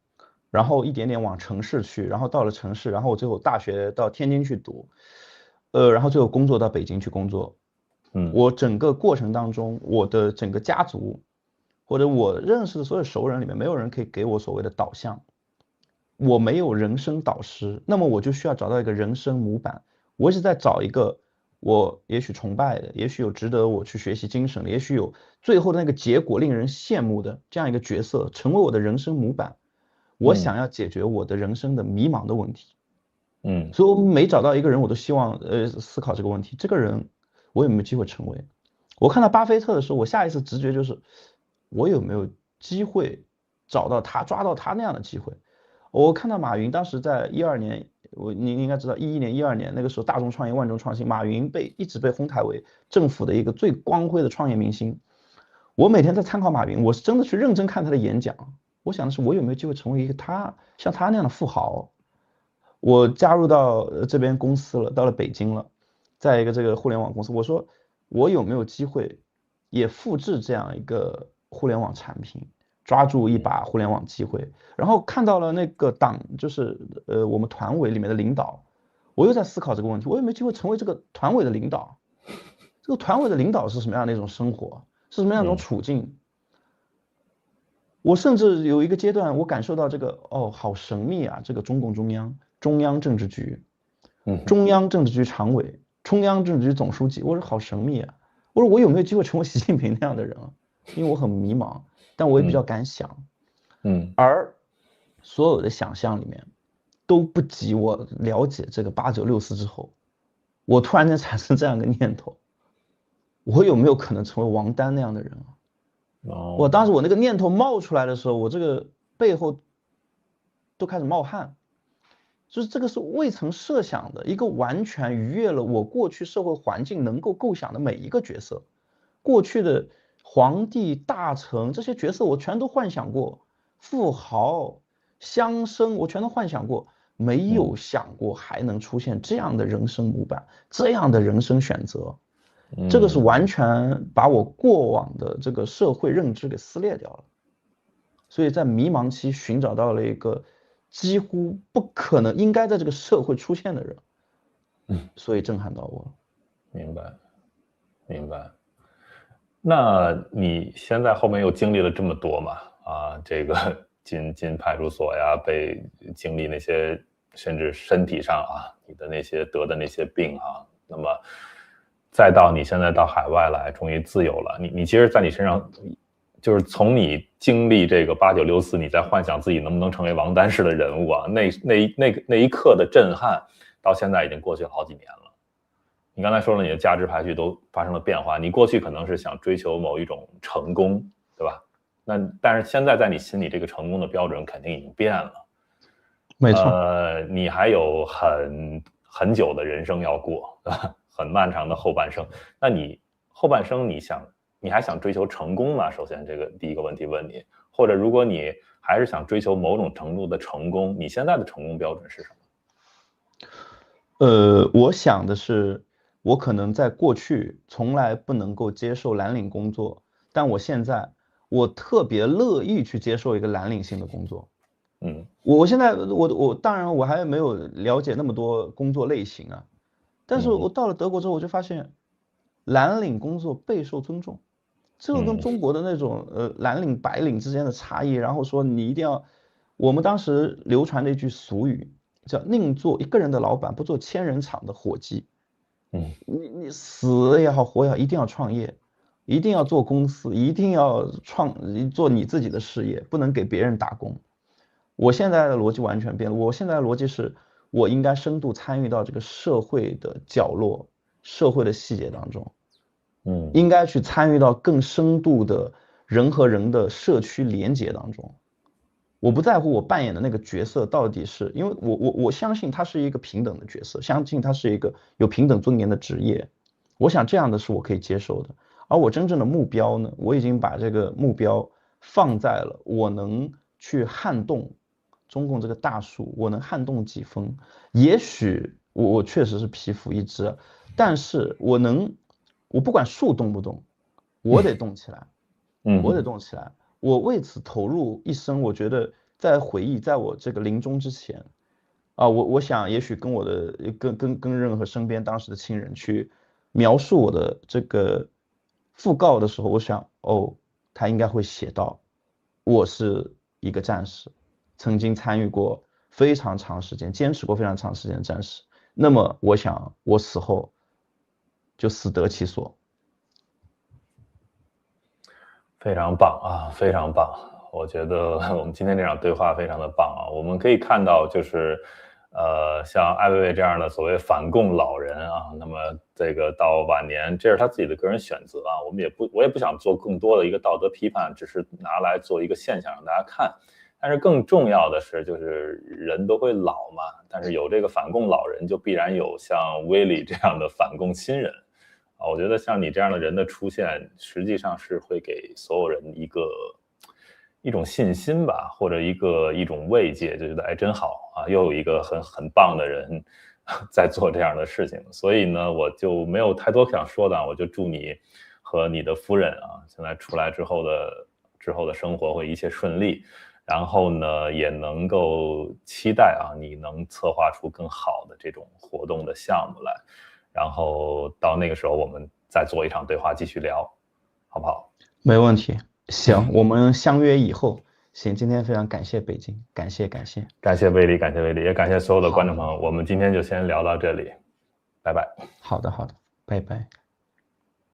Speaker 2: 然后一点点往城市去，然后到了城市，然后我最后大学到天津去读，然后最后工作到北京去工作。
Speaker 1: 嗯
Speaker 2: 我整个过程当中，我的整个家族或者我认识的所有熟人里面，没有人可以给我所谓的导向，我没有人生导师，那么我就需要找到一个人生模板。我一直在找一个我也许崇拜的，也许有值得我去学习精神的，也许有最后的那个结果令人羡慕的这样一个角色，成为我的人生模板。我
Speaker 1: 嗯
Speaker 2: 想要解决我的人生的迷茫的问题，
Speaker 1: 嗯
Speaker 2: 所以我每找到一个人，我都希望思考这个问题：这个人我有没有机会成为？我看到巴菲特的时候，我下意识直觉就是我有没有机会找到他，抓到他那样的机会。我看到马云当时在12年，您应该知道11年、12年那个时候大众创业、万众创新，马云一直被哄抬为政府的一个最光辉的创业明星。我每天在参考马云，我是真的去认真看他的演讲。我想的是，我有没有机会成为一个像他那样的富豪？我加入到这边公司了，到了北京了，在一个这个互联网公司，我说我有没有机会也复制这样一个互联网产品，抓住一把互联网机会，然后看到了那个党，就是我们团委里面的领导，我又在思考这个问题，我有没有机会成为这个团委的领导？这个团委的领导是什么样的一种生活？是什么样一种
Speaker 1: 嗯
Speaker 2: 处境？我甚至有一个阶段，我感受到这个哦，好神秘啊！这个中共中央、中央政治局、
Speaker 1: 嗯
Speaker 2: 中央政治局常委、中央政治局总书记，我说好神秘啊！我说我有没有机会成为习近平那样的人啊？因为我很迷茫，但我也比较敢想。而所有的想象里面都不及我了解这个8964之后，我突然间产生这样一个念头，我有没有可能成为王丹那样的人啊？我当时我那个念头冒出来的时候，我这个背后都开始冒汗，就是这个是未曾设想的一个完全逾越了我过去社会环境能够构想的每一个角色。过去的皇帝、大臣这些角色我全都幻想过，富豪、乡绅我全都幻想过，没有想过还能出现这样的人生模板，这样的人生选择。这个是完全把我过往的这个社会认知给撕裂掉了，所以在迷茫期寻找到了一个几乎不可能应该在这个社会出现的人，所以震撼到我了。
Speaker 1: 明白，明白。那你现在后面又经历了这么多嘛？这个进派出所呀，被经历那些甚至身体上你的那些得的那些病那么再到你现在到海外来，终于自由了。你其实在你身上，就是从你经历这个8964，你在幻想自己能不能成为王丹式的人物那一刻的震撼，到现在已经过去了好几年了。你刚才说了，你的价值排序都发生了变化。你过去可能是想追求某一种成功，对吧？但是现在在你心里，这个成功的标准肯定已经变了。
Speaker 2: 没错。
Speaker 1: 你还有很久的人生要过，对吧？很漫长的后半生。那你后半生你还想追求成功吗？首先，这个第一个问题问你，或者如果你还是想追求某种程度的成功，你现在的成功标准是什么？
Speaker 2: 我想的是，我可能在过去从来不能够接受蓝领工作，但我现在我特别乐意去接受一个蓝领性的工作。我现在我当然我还没有了解那么多工作类型啊，但是我到了德国之后，我就发现蓝领工作备受尊重，这个跟中国的那种蓝领白领之间的差异，然后说你一定要，我们当时流传的一句俗语叫宁做一个人的老板，不做千人厂的伙计。你死也好活也好，一定要创业，一定要做公司，一定要做你自己的事业，不能给别人打工。我现在的逻辑完全变了，我现在的逻辑是我应该深度参与到这个社会的角落、社会的细节当中，应该去参与到更深度的人和人的社区连结当中。我不在乎我扮演的那个角色到底是，因为我相信他是一个平等的角色，相信他是一个有平等尊严的职业，我想这样的是我可以接受的。而我真正的目标呢，我已经把这个目标放在了我能去撼动中共这个大树，我能撼动几分。也许我确实是蚍蜉一只，但是我不管树动不动，我得动起来，我得动起来。我为此投入一生，我觉得在回忆，在我这个临终之前，我想也许跟我的跟任何身边当时的亲人去描述我的这个讣告的时候，我想他应该会写到，我是一个战士，曾经参与过非常长时间，坚持过非常长时间的战士。那么我想我死后就死得其所。
Speaker 1: 非常棒非常棒！我觉得我们今天这场对话非常的棒我们可以看到，就是像艾薇薇这样的所谓反共老人那么这个到晚年，这是他自己的个人选择我也不想做更多的一个道德批判，只是拿来做一个现象让大家看。但是更重要的是，就是人都会老嘛，但是有这个反共老人，就必然有像威利这样的反共新人。我觉得像你这样的人的出现，实际上是会给所有人一种信心吧，或者一种慰藉，就觉得真好又有一个很棒的人在做这样的事情。所以呢，我就没有太多想说的，我就祝你和你的夫人现在出来之后的生活会一切顺利，然后呢，也能够期待你能策划出更好的这种活动的项目来。然后到那个时候我们再做一场对话继续聊，好不好？
Speaker 2: 没问题，行，我们相约以后。行，今天非常感谢北京，感谢
Speaker 1: 威利，也感谢所有的观众朋友。我们今天就先聊到这里，拜拜。
Speaker 2: 好的，拜拜。